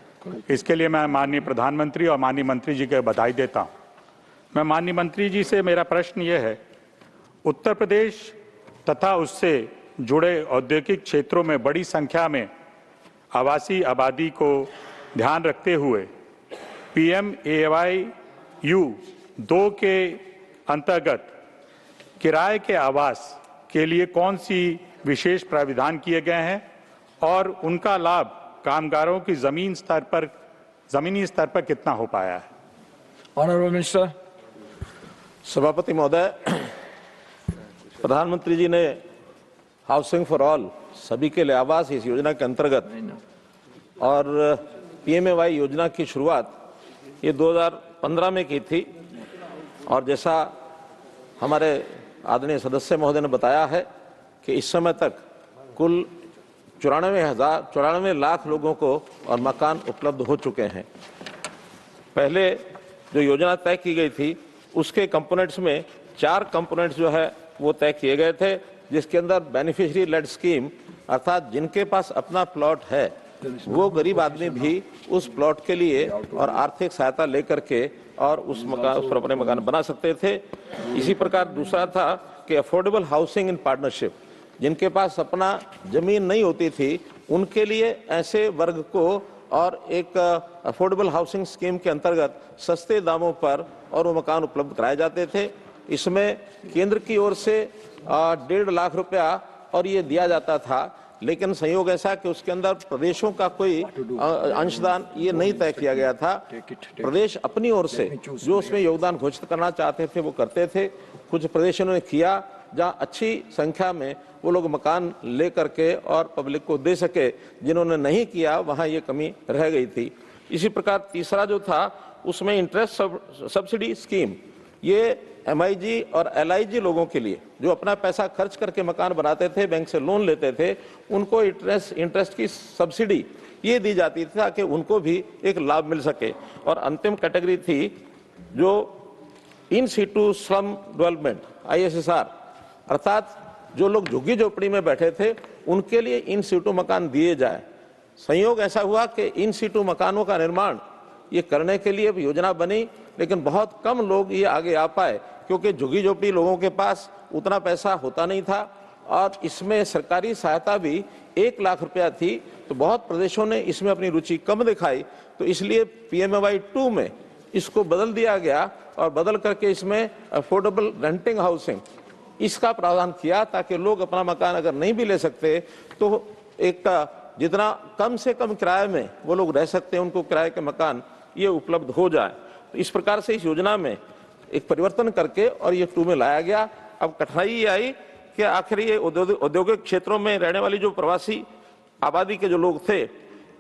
इसके लिए मैं माननीय प्रधानमंत्री और माननीय मंत्री जी को बधाई देता हूं। मैं माननीय मंत्री जी से मेरा प्रश्न ये है, उत्तर प्रदेश तथा उससे जुड़े औद्योगिक क्षेत्रों में बड़ी संख्या में आवासीय आबादी को ध्यान रखते हुए PMAYU 2 के अंतर्गत किराए के आवास के लिए कौन सी विशेष प्राविधान किए गए हैं और उनका लाभ कामगारों की जमीनी स्तर पर कितना हो पाया है? Honorable Minister. सभापति महोदय, प्रधानमंत्री जी ने हाउसिंग फॉर ऑल, सभी के लिए आवास, इस योजना के अंतर्गत और PMAY योजना की शुरुआत ये 2015 में की थी और जैसा हमारे आदरणीय सदस्य महोदय ने बताया है कि इस समय तक कुल 94 लाख लोगों को और मकान उपलब्ध हो चुके हैं। पहले जो योजना तय की गई थी उसके कंपोनेंट्स में 4 कंपोनेंट्स जो है वो तय किए गए थे, जिसके अंदर बेनिफिशियरी लेड स्कीम, अर्थात जिनके पास अपना प्लॉट है वो गरीब आदमी भी उस प्लॉट के लिए और आर्थिक सहायता लेकर के और उस पर अपने मकान बना सकते थे। इसी प्रकार दूसरा था कि अफोर्डेबल हाउसिंग इन पार्टनरशिप, जिनके पास अपना जमीन नहीं होती थी उनके लिए ऐसे वर्ग को और एक अफोर्डेबल हाउसिंग स्कीम के अंतर्गत सस्ते दामों पर और वो मकान उपलब्ध कराए जाते थे। इसमें केंद्र की ओर से 1.5 लाख रुपया और ये दिया जाता था, लेकिन संयोग ऐसा कि उसके अंदर प्रदेशों का कोई अंशदान ये नहीं तय किया गया था। प्रदेश अपनी ओर से जो उसमें योगदान घोषित करना चाहते थे वो करते थे। कुछ प्रदेशों ने किया जहाँ अच्छी संख्या में वो लोग मकान ले करके और पब्लिक को दे सके, जिन्होंने नहीं किया वहाँ ये कमी रह गई थी। इसी प्रकार तीसरा जो था उसमें इंटरेस्ट सब्सिडी स्कीम, ये MIG और LIG लोगों के लिए जो अपना पैसा खर्च करके मकान बनाते थे, बैंक से लोन लेते थे, उनको इंटरेस्ट की सब्सिडी ये दी जाती थी ताकि उनको भी एक लाभ मिल सके। और अंतिम कैटेगरी थी जो in situ slum development ISSR, अर्थात जो लोग झुग्गी झोपड़ी में बैठे थे उनके लिए इन सीटू मकान दिए जाए। संयोग ऐसा हुआ कि इन सीटू मकानों का निर्माण ये करने के लिए योजना बनी, लेकिन बहुत कम लोग ये आगे आ पाए क्योंकि झुग्गी झोपड़ी लोगों के पास उतना पैसा होता नहीं था और इसमें सरकारी सहायता भी 1 लाख रुपया थी। तो बहुत प्रदेशों ने इसमें अपनी रुचि कम दिखाई, तो इसलिए PMAY 2 में इसको बदल दिया गया और बदल करके इसमें अफोर्डेबल रेंटिंग हाउसिंग इसका प्रावधान किया ताकि लोग अपना मकान अगर नहीं भी ले सकते तो एक जितना कम से कम किराए में वो लोग रह सकते हैं, उनको किराए के मकान ये उपलब्ध हो जाए। तो इस प्रकार से इस योजना में एक परिवर्तन करके और ये 2 में लाया गया। अब कठिनाई ये आई कि आखिर ये औद्योगिक क्षेत्रों में रहने वाली जो प्रवासी आबादी के जो लोग थे,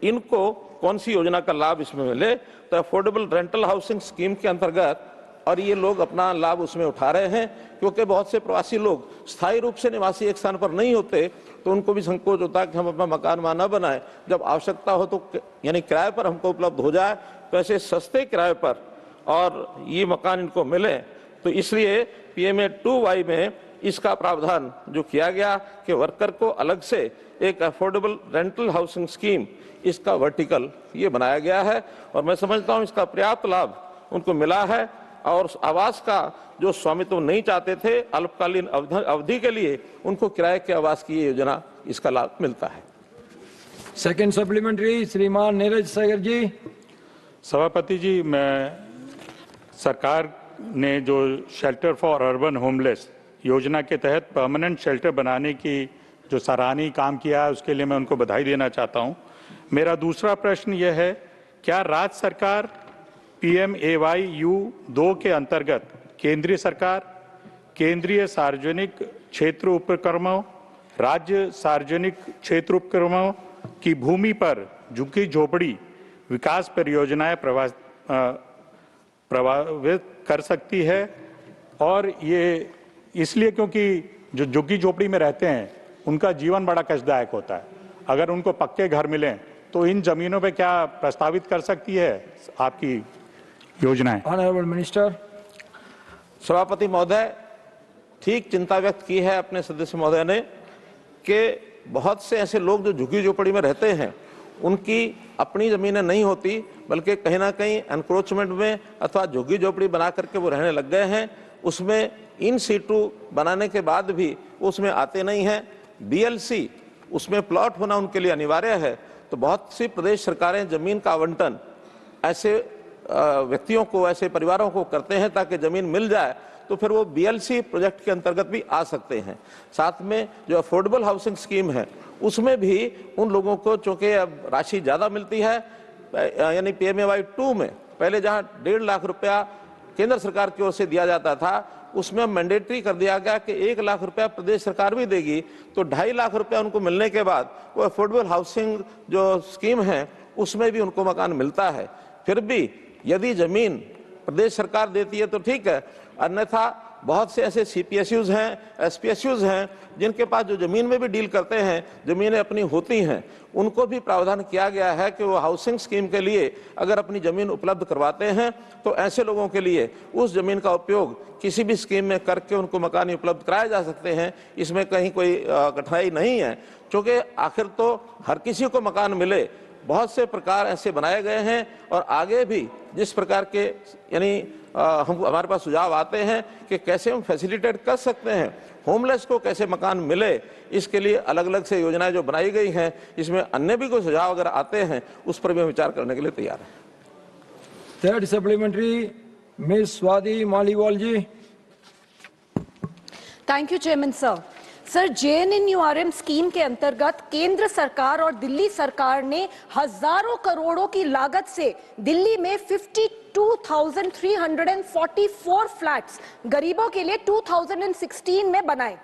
इनको कौन सी योजना का लाभ इसमें मिले। तो अफोर्डेबल रेंटल हाउसिंग स्कीम के अंतर्गत और ये लोग अपना लाभ उसमें उठा रहे हैं, क्योंकि बहुत से प्रवासी लोग स्थायी रूप से निवासी एक स्थान पर नहीं होते, तो उनको भी संकोच होता है कि हम अपना मकान वहाँ न बनाएं, जब आवश्यकता हो तो यानी किराए पर हमको उपलब्ध हो जाए, तो ऐसे सस्ते किराए पर और ये मकान इनको मिले। तो इसलिए PMA 2Y में इसका प्रावधान जो किया गया कि वर्कर को अलग से एक अफोर्डेबल रेंटल हाउसिंग स्कीम इसका वर्टिकल ये बनाया गया है और मैं समझता हूँ इसका पर्याप्त लाभ उनको मिला है। और आवास का जो स्वामित्व नहीं चाहते थे अल्पकालीन अवधि के लिए, उनको किराए के आवास की ये योजना इसका लाभ मिलता है। सेकंड सप्लीमेंट्री श्रीमान नीरज सागर जी। सभापति जी, मैं सरकार ने जो शेल्टर फॉर अर्बन होमलेस योजना के तहत परमानेंट शेल्टर बनाने की जो सराहनीय काम किया है उसके लिए मैं उनको बधाई देना चाहता हूं। मेरा दूसरा प्रश्न यह है, क्या राज्य सरकार PMAY 2 के अंतर्गत केंद्रीय सरकार, केंद्रीय सार्वजनिक क्षेत्र उपक्रमों, राज्य सार्वजनिक क्षेत्र उपक्रमों की भूमि पर झुग्गी झोपड़ी विकास परियोजनाएं प्रभावित कर सकती है? और ये इसलिए क्योंकि जो झुग्गी झोपड़ी में रहते हैं उनका जीवन बड़ा कष्टदायक होता है। अगर उनको पक्के घर मिलें तो इन जमीनों पे क्या प्रस्तावित कर सकती है आपकी योजनाएं? Honourable minister. सभापति महोदय, ठीक चिंता व्यक्त की है अपने सदस्य महोदय ने कि बहुत से ऐसे लोग जो झुग्गी झोपड़ी में रहते हैं उनकी अपनी जमीनें नहीं होती, बल्कि कहीं ना कहीं एनक्रोचमेंट में अथवा झुग्गी झोपड़ी बना करके वो रहने लग गए हैं। उसमें इन सीटू बनाने के बाद भी उसमें आते नहीं हैं। BLC उसमें प्लॉट होना उनके लिए अनिवार्य है। तो बहुत सी प्रदेश सरकारें जमीन का आवंटन ऐसे व्यक्तियों को, ऐसे परिवारों को करते हैं ताकि जमीन मिल जाए, तो फिर वो BLC प्रोजेक्ट के अंतर्गत भी आ सकते हैं। साथ में जो अफोर्डेबल हाउसिंग स्कीम है उसमें भी उन लोगों को चूंकि अब राशि ज़्यादा मिलती है, यानी PMAY 2 में पहले जहां 1.5 लाख रुपया केंद्र सरकार की ओर से दिया जाता था, उसमें मैंडेटरी कर दिया गया कि 1 लाख रुपया प्रदेश सरकार भी देगी, तो 2.5 लाख रुपया उनको मिलने के बाद वो अफोर्डेबल हाउसिंग जो स्कीम है उसमें भी उनको मकान मिलता है। फिर भी यदि जमीन प्रदेश सरकार देती है तो ठीक है, अन्यथा बहुत से ऐसे CPSUs हैं, SPSUs हैं जिनके पास जो जमीन में भी डील करते हैं, जमीनें अपनी होती हैं, उनको भी प्रावधान किया गया है कि वो हाउसिंग स्कीम के लिए अगर अपनी जमीन उपलब्ध करवाते हैं तो ऐसे लोगों के लिए उस जमीन का उपयोग किसी भी स्कीम में करके उनको मकान उपलब्ध कराए जा सकते हैं। इसमें कहीं कोई कठिनाई नहीं है, क्योंकि आखिर तो हर किसी को मकान मिले बहुत से प्रकार ऐसे बनाए गए हैं और आगे भी जिस प्रकार के यानी हमारे पास सुझाव आते हैं कि कैसे हम फैसिलिटेट कर सकते हैं, होमलेस को कैसे मकान मिले, इसके लिए अलग अलग से योजनाएं जो बनाई गई हैं, इसमें अन्य भी कोई सुझाव अगर आते हैं उस पर भी हम विचार करने के लिए तैयार हैं। Third supplementary, Miss Swati Maliwal ji. Thank you chairman sir. Sir, JNNURM scheme के अंतर्गत केंद्र सरकार और दिल्ली सरकार ने हजारों करोड़ों की लागत से दिल्ली में 52,344 फ्लैट्स गरीबों के लिए 2016 में बनाए,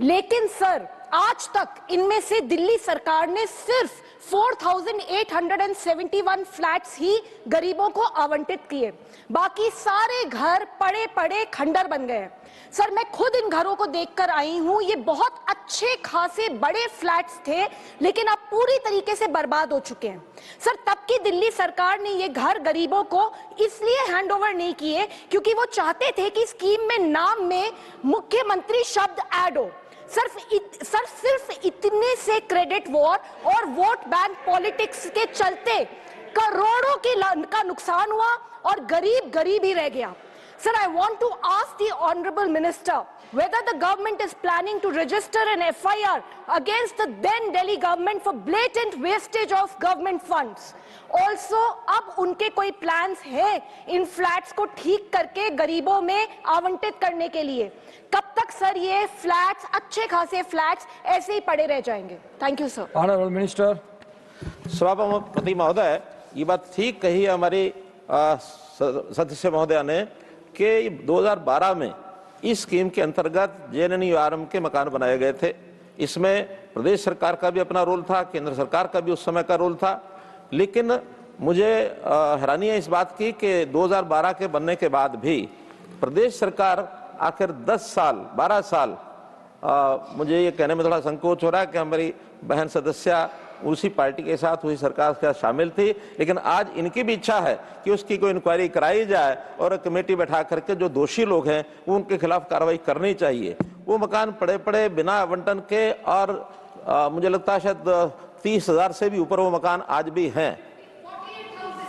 लेकिन सर आज तक इनमें से दिल्ली सरकार ने सिर्फ 4,871 फ्लैट्स ही गरीबों को आवंटित किए, बाकी सारे घर पड़े पड़े खंडर बन गए। सर, मैं खुद इन घरों को देखकर आई हूं, ये बहुत अच्छे खासे बड़े फ्लैट्स थे, लेकिन अब पूरी तरीके से बर्बाद हो चुके हैं। सर, तब की दिल्ली सरकार ने ये घर गरीबों को इसलिए हैंडओवर नहीं किए क्योंकि वो चाहते थे कि स्कीम में नाम में मुख्यमंत्री शब्द ऐड हो। सिर्फ इतने से क्रेडिट वॉर और वोट बैंक पॉलिटिक्स के चलते करोड़ों का नुकसान हुआ और गरीब ही रह गया। Sir, I want to ask the Honorable Minister whether the government is planning to register an FIR against the then Delhi government for blatant wastage of government funds. Also, अब उनके कोई plans है इन flats को ठीक करके गरीबों में आवंटित करने के लिए? कब तक सर ये flats, अच्छे खासे flats ऐसे ही पड़े रह जाएंगे? Thank you, sir. Honorable Minister. सभापति महोदय, ये बात ठीक कही हमारी सदस्य महोदया ने कि 2012 में इस स्कीम के अंतर्गत JNNURM के मकान बनाए गए थे। इसमें प्रदेश सरकार का भी अपना रोल था, केंद्र सरकार का भी उस समय का रोल था, लेकिन मुझे हैरानी है इस बात की कि 2012 के बनने के बाद भी प्रदेश सरकार आखिर 10 साल 12 साल मुझे ये कहने में थोड़ा संकोच हो रहा है कि हमारी बहन सदस्या उसी पार्टी के साथ हुई सरकार के साथ शामिल थी, लेकिन आज इनकी भी इच्छा है कि उसकी कोई इंक्वायरी कराई जाए और कमेटी बैठा करके जो दोषी लोग हैं वो उनके खिलाफ कार्रवाई करनी चाहिए। वो मकान पड़े पड़े बिना आवंटन के और मुझे लगता है शायद 30,000 से भी ऊपर वो मकान आज भी हैं,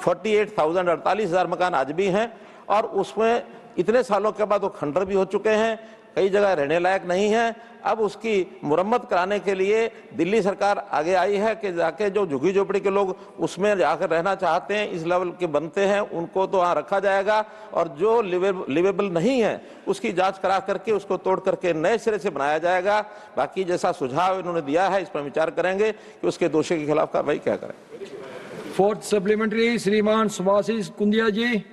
48,000 मकान आज भी हैं और उसमें इतने सालों के बाद वो खंडर भी हो चुके हैं, कई जगह रहने लायक नहीं है। अब उसकी मुरम्मत कराने के लिए दिल्ली सरकार आगे आई है कि जाके जो झुग्गी झोपड़ी के लोग उसमें जाकर रहना चाहते हैं, इस लेवल के बनते हैं, उनको तो वहाँ रखा जाएगा और जो लिवेबल नहीं है उसकी जांच करा करके उसको तोड़ करके नए सिरे से बनाया जाएगा। बाकी जैसा सुझाव इन्होंने दिया है इस पर विचार करेंगे कि उसके दोषी के खिलाफ कार्रवाई क्या करें। फोर्थ सप्लीमेंट्री, श्रीमान सुभाषिष कुंदिया जी।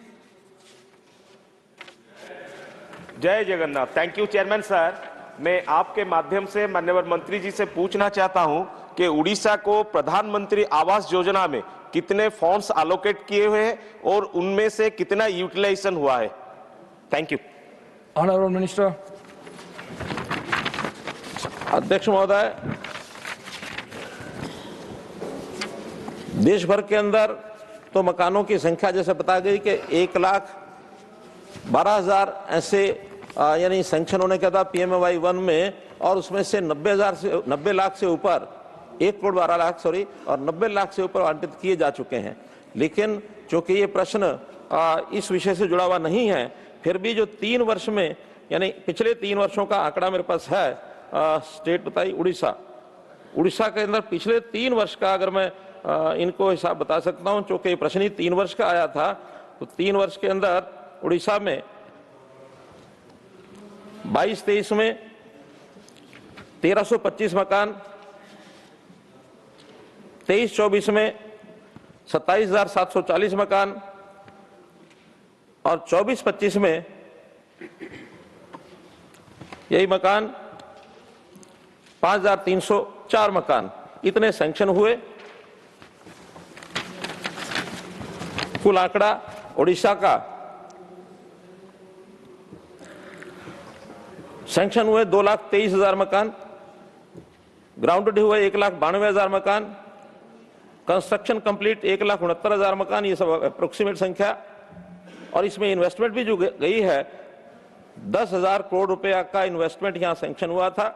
जय Jagannath. Thank you chairman sir. मैं आपके माध्यम से माननीय मंत्री जी से पूछना चाहता हूं कि उड़ीसा को प्रधानमंत्री आवास योजना में कितने फंड्स एलोकेट किए हुए हैं और उनमें से कितना यूटिलाइजेशन हुआ है? Thank you. Honourable minister. अध्यक्ष महोदय, देश भर के अंदर तो मकानों की संख्या जैसे बता गई कि 1,12,000 ऐसे यानी सैंक्शन होने का था PMAY 1 में और उसमें से 90 लाख से ऊपर 1,12 लाख और 90 लाख से ऊपर आवंटित किए जा चुके हैं। लेकिन चूंकि ये प्रश्न इस विषय से जुड़ा हुआ नहीं है, फिर भी जो 3 वर्ष में यानी पिछले 3 वर्षों का आंकड़ा मेरे पास है, स्टेट बताई उड़ीसा के अंदर पिछले 3 वर्ष का अगर मैं इनको हिसाब बता सकता हूं, चूंकि प्रश्न ही 3 वर्ष का आया था, तो 3 वर्ष के अंदर उड़ीसा में 22-23 में 1,325 मकान, 23-24 में 27,740 मकान और 24-25 में यही मकान 5,304 मकान इतने सैंक्शन हुए। कुल आंकड़ा उड़ीसा का सैंक्शन हुए 2,23,000 मकान, ग्राउंडेड हुए 1,92,000 मकान, कंस्ट्रक्शन कंप्लीट 1,69,000 मकान, ये सब अप्रोक्सीमेट संख्या। और इसमें इन्वेस्टमेंट भी जो गई है 10,000 करोड़ रुपया का इन्वेस्टमेंट यहां सैंक्शन हुआ था,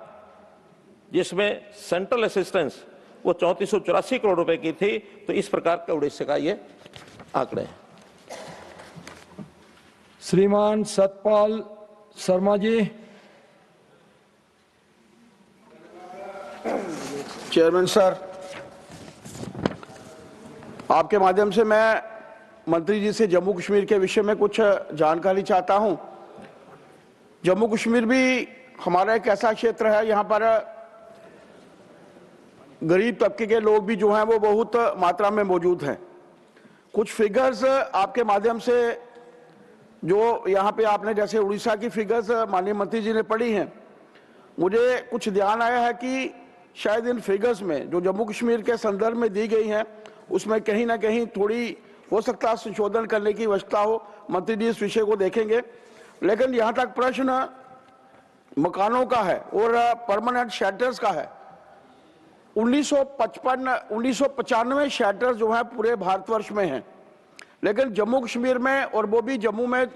जिसमें सेंट्रल असिस्टेंस वो 3484 करोड़ रुपए की थी। तो इस प्रकार का उड़ीसा का ये आंकड़े हैं। श्रीमान सतपाल शर्मा जी। चेयरमैन सर, आपके माध्यम से मैं मंत्री जी से जम्मू कश्मीर के विषय में कुछ जानकारी चाहता हूं। जम्मू कश्मीर भी हमारा एक ऐसा क्षेत्र है, यहाँ पर गरीब तबके के लोग भी जो हैं वो बहुत मात्रा में मौजूद हैं। कुछ फिगर्स आपके माध्यम से जो यहाँ पे आपने जैसे उड़ीसा की फिगर्स माननीय मंत्री जी ने पढ़ी हैं, मुझे कुछ ध्यान आया है कि शायद इन फिगर्स में जो जम्मू कश्मीर के संदर्भ में दी गई हैं उसमें कहीं ना कहीं थोड़ी हो सकता है संशोधन करने की आवश्यकता हो। मंत्री जी इस विषय को देखेंगे। लेकिन यहाँ तक प्रश्न मकानों का है और परमानेंट शेल्टर्स का है। 1995 शेल्टर जो है पूरे भारतवर्ष में हैं, लेकिन जम्मू कश्मीर में और वो भी जम्मू में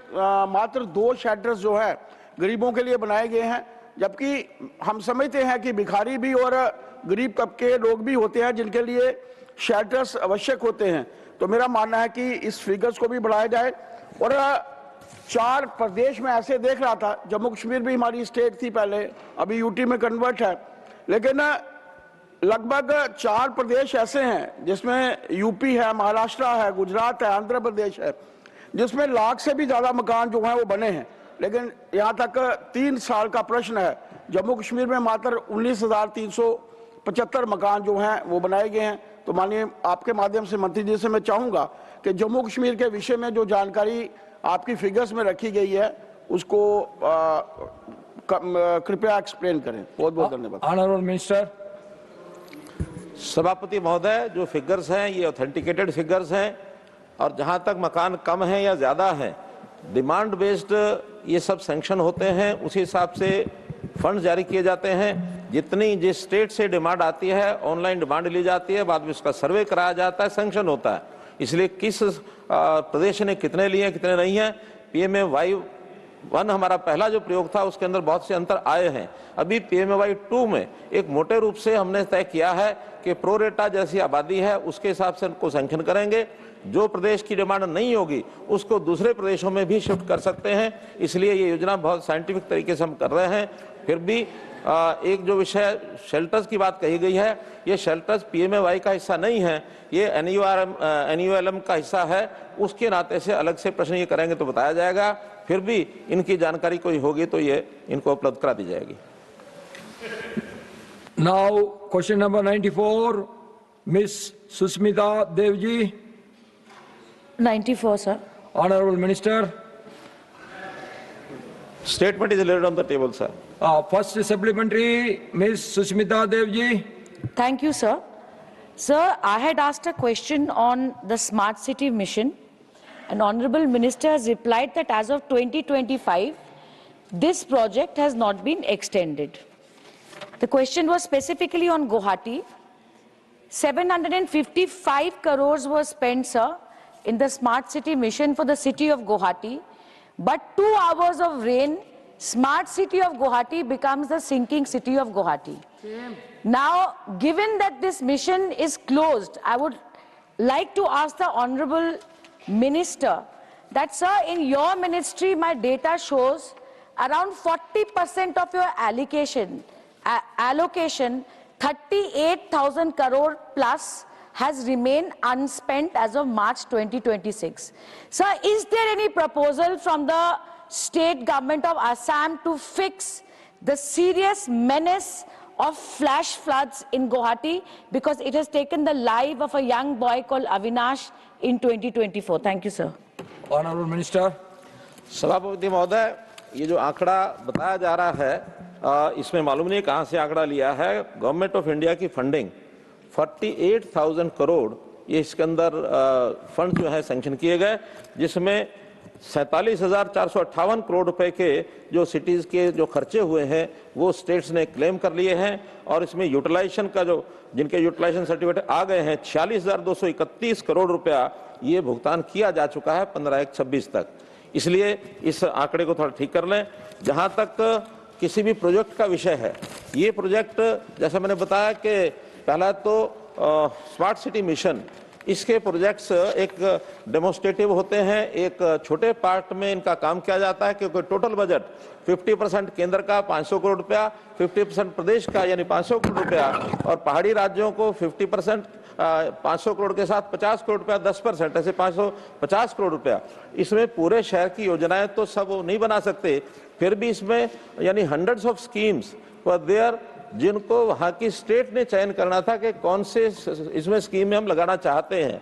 मात्र 2 शेल्टर्स जो है गरीबों के लिए बनाए गए हैं। जबकि हम समझते हैं कि भिखारी भी और गरीब तबके लोग भी होते हैं जिनके लिए शेल्टर्स आवश्यक होते हैं। तो मेरा मानना है कि इस फिगर्स को भी बढ़ाया जाए। और 4 प्रदेश में ऐसे देख रहा था, जम्मू कश्मीर भी हमारी स्टेट थी पहले, अभी यूटी में कन्वर्ट है, लेकिन लगभग 4 प्रदेश ऐसे हैं जिसमें यूपी है, महाराष्ट्र है, गुजरात है, आंध्र प्रदेश है, जिसमें लाख से भी ज्यादा मकान जो हैं वो बने हैं। लेकिन यहाँ तक 3 साल का प्रश्न है, जम्मू कश्मीर में मात्र 19,375 मकान जो हैं वो बनाए गए हैं। तो माननीय आपके माध्यम से मंत्री जी से मैं चाहूंगा कि जम्मू कश्मीर के विषय में जो जानकारी आपकी फिगर्स में रखी गई है उसको कृपया एक्सप्लेन करें। बहुत बहुत धन्यवाद। Honourable minister. सभापति महोदय, जो फिगर्स हैं ये ऑथेंटिकेटेड फिगर्स हैं और जहां तक मकान कम है या ज्यादा है, डिमांड बेस्ड ये सब सैंक्शन होते हैं, उसी हिसाब से फंड जारी किए जाते हैं। जितनी जिस स्टेट से डिमांड आती है ऑनलाइन डिमांड ली जाती है, बाद में उसका सर्वे कराया जाता है, सैंक्शन होता है। इसलिए किस प्रदेश ने कितने लिए कितने नहीं है, PMAY 1 हमारा पहला जो प्रयोग था उसके अंदर बहुत से अंतर आए हैं। अभी PMAY 2 में एक मोटे रूप से हमने तय किया है कि प्रोरेटा जैसी आबादी है उसके हिसाब से उनको सैंक्शन करेंगे। जो प्रदेश की डिमांड नहीं होगी उसको दूसरे प्रदेशों में भी शिफ्ट कर सकते हैं। इसलिए ये योजना बहुत साइंटिफिक तरीके से हम कर रहे हैं। फिर भी एक जो विषय शेल्टर्स की बात कही गई है, ये शेल्टर्स PMAY का हिस्सा नहीं है, ये NULM का हिस्सा है। उसके नाते से अलग से प्रश्न ये करेंगे तो बताया जाएगा। फिर भी इनकी जानकारी कोई होगी तो ये इनको उपलब्ध करा दी जाएगी। Now question number 94, miss Sushmita Dev ji. 94, sir. Honorable Minister. Statement is laid on the table, sir. First supplementary, Ms. Sushmita Devji. Thank you, sir. Sir, I had asked a question on the Smart City Mission. An Honorable Minister has replied that as of 2025, this project has not been extended. The question was specifically on Guwahati. 755 crores were spent, sir, in the Smart City Mission for the city of Guwahati. But 2 hours of rain, Smart City of Guwahati becomes the sinking city of Guwahati. Now, given that this mission is closed, I would like to ask the Honorable Minister that, sir, in your ministry, my data shows around 40% of your allocation, 38,000 crore plus, has remained unspent as of March 2026. Sir, is there any proposal from the state government of Assam to fix the serious menace of flash floods in Guwahati, because it has taken the life of a young boy called Avinash in 2024? Thank you, sir. Honorable Minister. सभापति महोदय, ये जो आंकड़ा बताया जा रहा है, इसमें मालूम नहीं कहां से आंकड़ा लिया है। गवर्नमेंट ऑफ इंडिया की फंडिंग 48,000 करोड़ ये इसके अंदर फंड जो है सैंक्शन किए गए, जिसमें 47,458 करोड़ रुपए के जो सिटीज के जो खर्चे हुए हैं वो स्टेट्स ने क्लेम कर लिए हैं। और इसमें यूटिलाइजेशन का जो जिनके यूटिलाइजेशन सर्टिफिकेट आ गए हैं 46,231 करोड़ रुपया ये भुगतान किया जा चुका है 15/1/26 तक। इसलिए इस आंकड़े को थोड़ा ठीक कर लें। जहां तक किसी भी प्रोजेक्ट का विषय है, ये प्रोजेक्ट जैसा मैंने बताया कि पहला तो स्मार्ट सिटी मिशन, इसके प्रोजेक्ट्स एक डेमोन्स्ट्रेटिव होते हैं, एक छोटे पार्ट में इनका काम किया जाता है, क्योंकि टोटल बजट 50% केंद्र का 500 करोड़ रुपया, 50% प्रदेश का यानी 500 करोड़ रुपया, और पहाड़ी राज्यों को 50% 500 करोड़ के साथ 50 करोड़ रुपया, 10% ऐसे 550 करोड़ रुपया। इसमें पूरे शहर की योजनाएं तो सब नहीं बना सकते, फिर भी इसमें यानी hundreds of schemes for their, जिनको वहाँ की स्टेट ने चयन करना था कि कौन से इसमें स्कीम में हम लगाना चाहते हैं।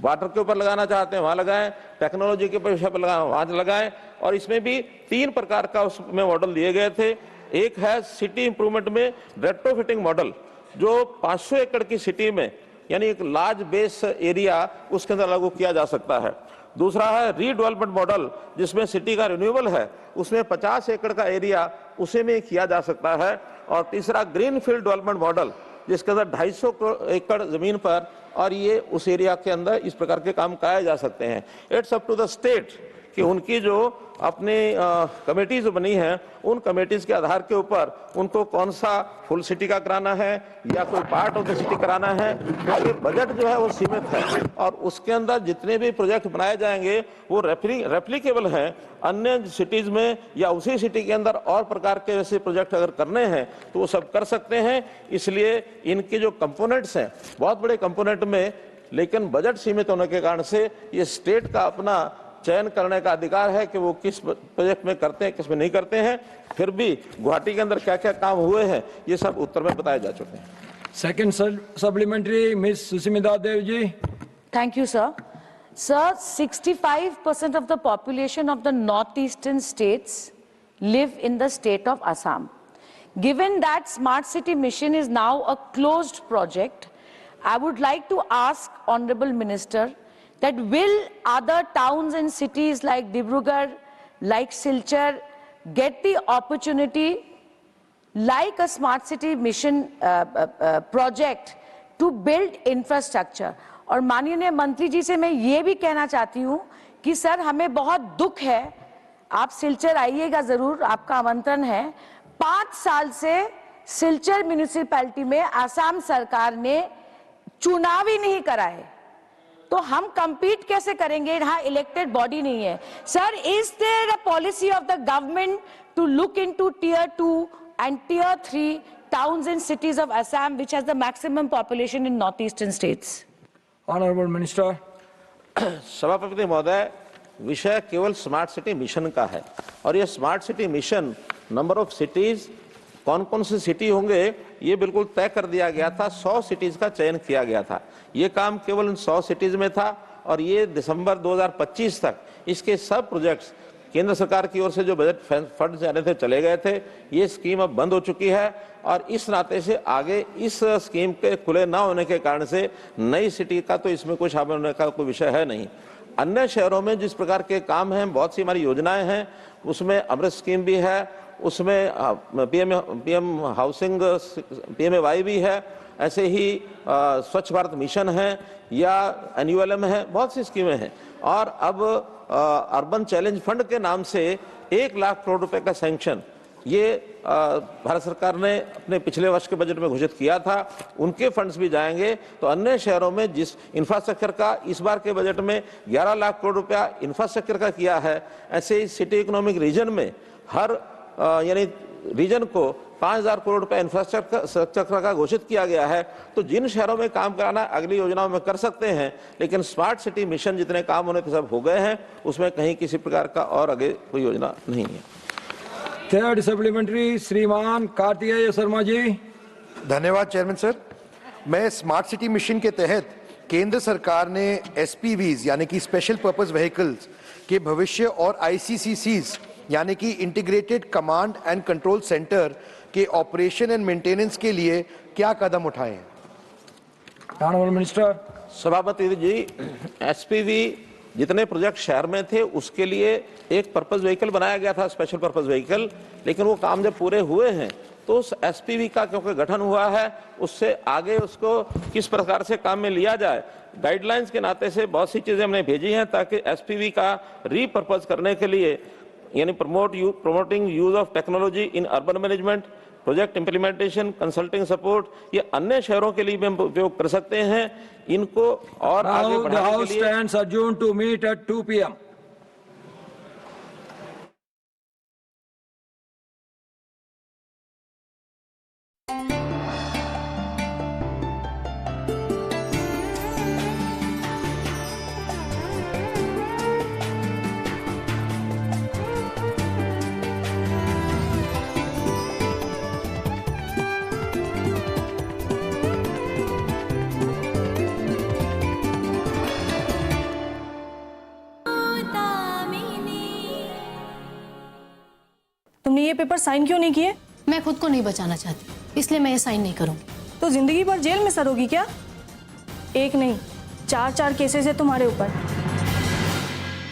वाटर के ऊपर लगाना चाहते हैं वहाँ लगाएं, टेक्नोलॉजी के विषय पर लगाएं वहाँ लगाएं, और इसमें भी 3 प्रकार का उसमें मॉडल दिए गए थे। एक है सिटी इंप्रूवमेंट में रेट्रोफिटिंग मॉडल, जो 500 एकड़ की सिटी में यानी एक लार्ज बेस एरिया उसके अंदर लागू किया जा सकता है। दूसरा है रीडेवलपमेंट मॉडल, जिसमें सिटी का रिन्यूएबल है, उसमें 50 एकड़ का एरिया उसे में किया जा सकता है। और तीसरा ग्रीन फील्ड डेवलपमेंट मॉडल, जिसके अंदर 250 एकड़ जमीन पर और ये उस एरिया के अंदर इस प्रकार के काम कराए जा सकते हैं। It's up to the state कि उनकी जो अपनी कमेटीज बनी हैं, उन कमेटीज के आधार के ऊपर उनको कौन सा फुल सिटी का कराना है या कोई पार्ट ऑफ द सिटी कराना है, क्योंकि बजट जो है वो सीमित है और उसके अंदर जितने भी प्रोजेक्ट बनाए जाएंगे वो रेप्लिकेबल हैं अन्य सिटीज में, या उसी सिटी के अंदर और प्रकार के ऐसे प्रोजेक्ट अगर करने हैं तो वो सब कर सकते हैं। इसलिए इनके जो कंपोनेंट्स हैं बहुत बड़े कंपोनेंट में, लेकिन बजट सीमित होने के कारण से ये स्टेट का अपना चयन करने का अधिकार है कि वो किस प्रोजेक्ट में करते हैं, किस में नहीं करते हैं। फिर भी गुवाहाटी के अंदर क्या क्या काम हुए हैं ये सब उत्तर में बताए जा चुके हैं। Second supplementary Miss Sushmita Dev ji. Thank you, sir. Sir, 65% of the population of the northeastern states live in the state of Assam. Given that Smart City Mission is now a closed project, I would like to ask Honorable Minister that will other towns and cities like Dibrugarh, like Silchar, get the opportunity like a Smart City Mission project to build infrastructure? और माननीय मंत्री जी से मैं ये भी कहना चाहती हूँ कि सर हमें बहुत दुख है, आप सिलचर आइएगा जरूर, आपका आमंत्रण है। 5 साल से सिलचर म्यूनिसिपैलिटी में असम सरकार ने चुनाव ही नहीं कराए, तो हम compete कैसे करेंगे? यहाँ इलेक्टेड बॉडी नहीं है। Sir, is there a policy of the government to look into Tier 2 and Tier 3 towns and cities of Assam, which has the maximum population in northeastern states? Honorable Minister. सभापति महोदय, विषय केवल smart city mission का है और ये smart city mission number of cities, कौन कौन सी सिटी होंगे ये बिल्कुल तय कर दिया गया था। 100 सिटीज का चयन किया गया था। ये काम केवल इन 100 सिटीज में था और ये दिसंबर 2025 तक इसके सब प्रोजेक्ट्स केंद्र सरकार की ओर से जो बजट फंड जाने थे चले गए थे। ये स्कीम अब बंद हो चुकी है और इस नाते से आगे इस स्कीम के खुले ना होने के कारण से नई सिटी का तो इसमें कुछ शामिल होने का कोई विषय है नहीं। अन्य शहरों में जिस प्रकार के काम हैं, बहुत सी हमारी योजनाएं हैं, उसमें अमृत स्कीम भी है, उसमें पीएम हाउसिंग PMAY भी है, ऐसे ही स्वच्छ भारत मिशन है या NULM है, बहुत सी स्कीमें हैं। और अब अर्बन चैलेंज फंड के नाम से 1 लाख करोड़ रुपए का सैंक्शन ये भारत सरकार ने अपने पिछले वर्ष के बजट में घोषित किया था, उनके फंड्स भी जाएंगे। तो अन्य शहरों में जिस इंफ्रास्ट्रक्चर का इस बार के बजट में 11 लाख करोड़ रुपया इंफ्रास्ट्रक्चर का किया है, ऐसे ही सिटी इकोनॉमिक रीजन में हर यानी रीजन को 5,000 करोड़ रुपए इंफ्रास्ट्रक्चर का घोषित किया गया है। तो जिन शहरों में काम कराना अगली योजनाओं में कर सकते हैं, लेकिन स्मार्ट सिटी मिशन जितने काम होने थे सब हो गए हैं, उसमें कहीं किसी प्रकार का और आगे कोई योजना नहीं है। थर्ड सप्लीमेंट्री श्रीमान कार्तिकेय शर्मा जी। धन्यवाद चेयरमैन सर। मैं स्मार्ट सिटी मिशन के तहत केंद्र सरकार ने SPVs यानी कि स्पेशल पर्पस व्हीकल्स के भविष्य और ICCCs यानी कि integrated command and control centre के ऑपरेशन एंड मेंटेनेंस के लिए क्या कदम उठाए हैं? Honourable minister. सभापति जी, SPV जितने प्रोजेक्ट शहर में थे उसके लिए एक पर्पस व्हीकल बनाया गया था, स्पेशल पर्पस व्हीकल, लेकिन वो काम जब पूरे हुए हैं तो उस SPV का क्योंकि गठन हुआ है, उससे आगे उसको किस प्रकार से काम में लिया जाए, गाइडलाइंस के नाते से बहुत सी चीजें हमने भेजी हैं ताकि SPV का रीपर्पज करने के लिए यानी promoting use of technology in urban management, project implementation, consulting support, ये अन्य शहरों के लिए भी हम उपयोग कर सकते हैं। इनको और आगे Now the बढ़ाने House के लिए stands adjourned to meet at 2 p.m. तुमने ये पेपर साइन क्यों नहीं किए? मैं खुद को नहीं बचाना चाहती, इसलिए मैं ये साइन नहीं करूंगी। तो जिंदगी भर जेल में सरोगी क्या? एक नहीं, 4 केसेस है तुम्हारे ऊपर।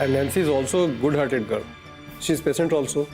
And Nancy is also a good-hearted girl. She is patient also.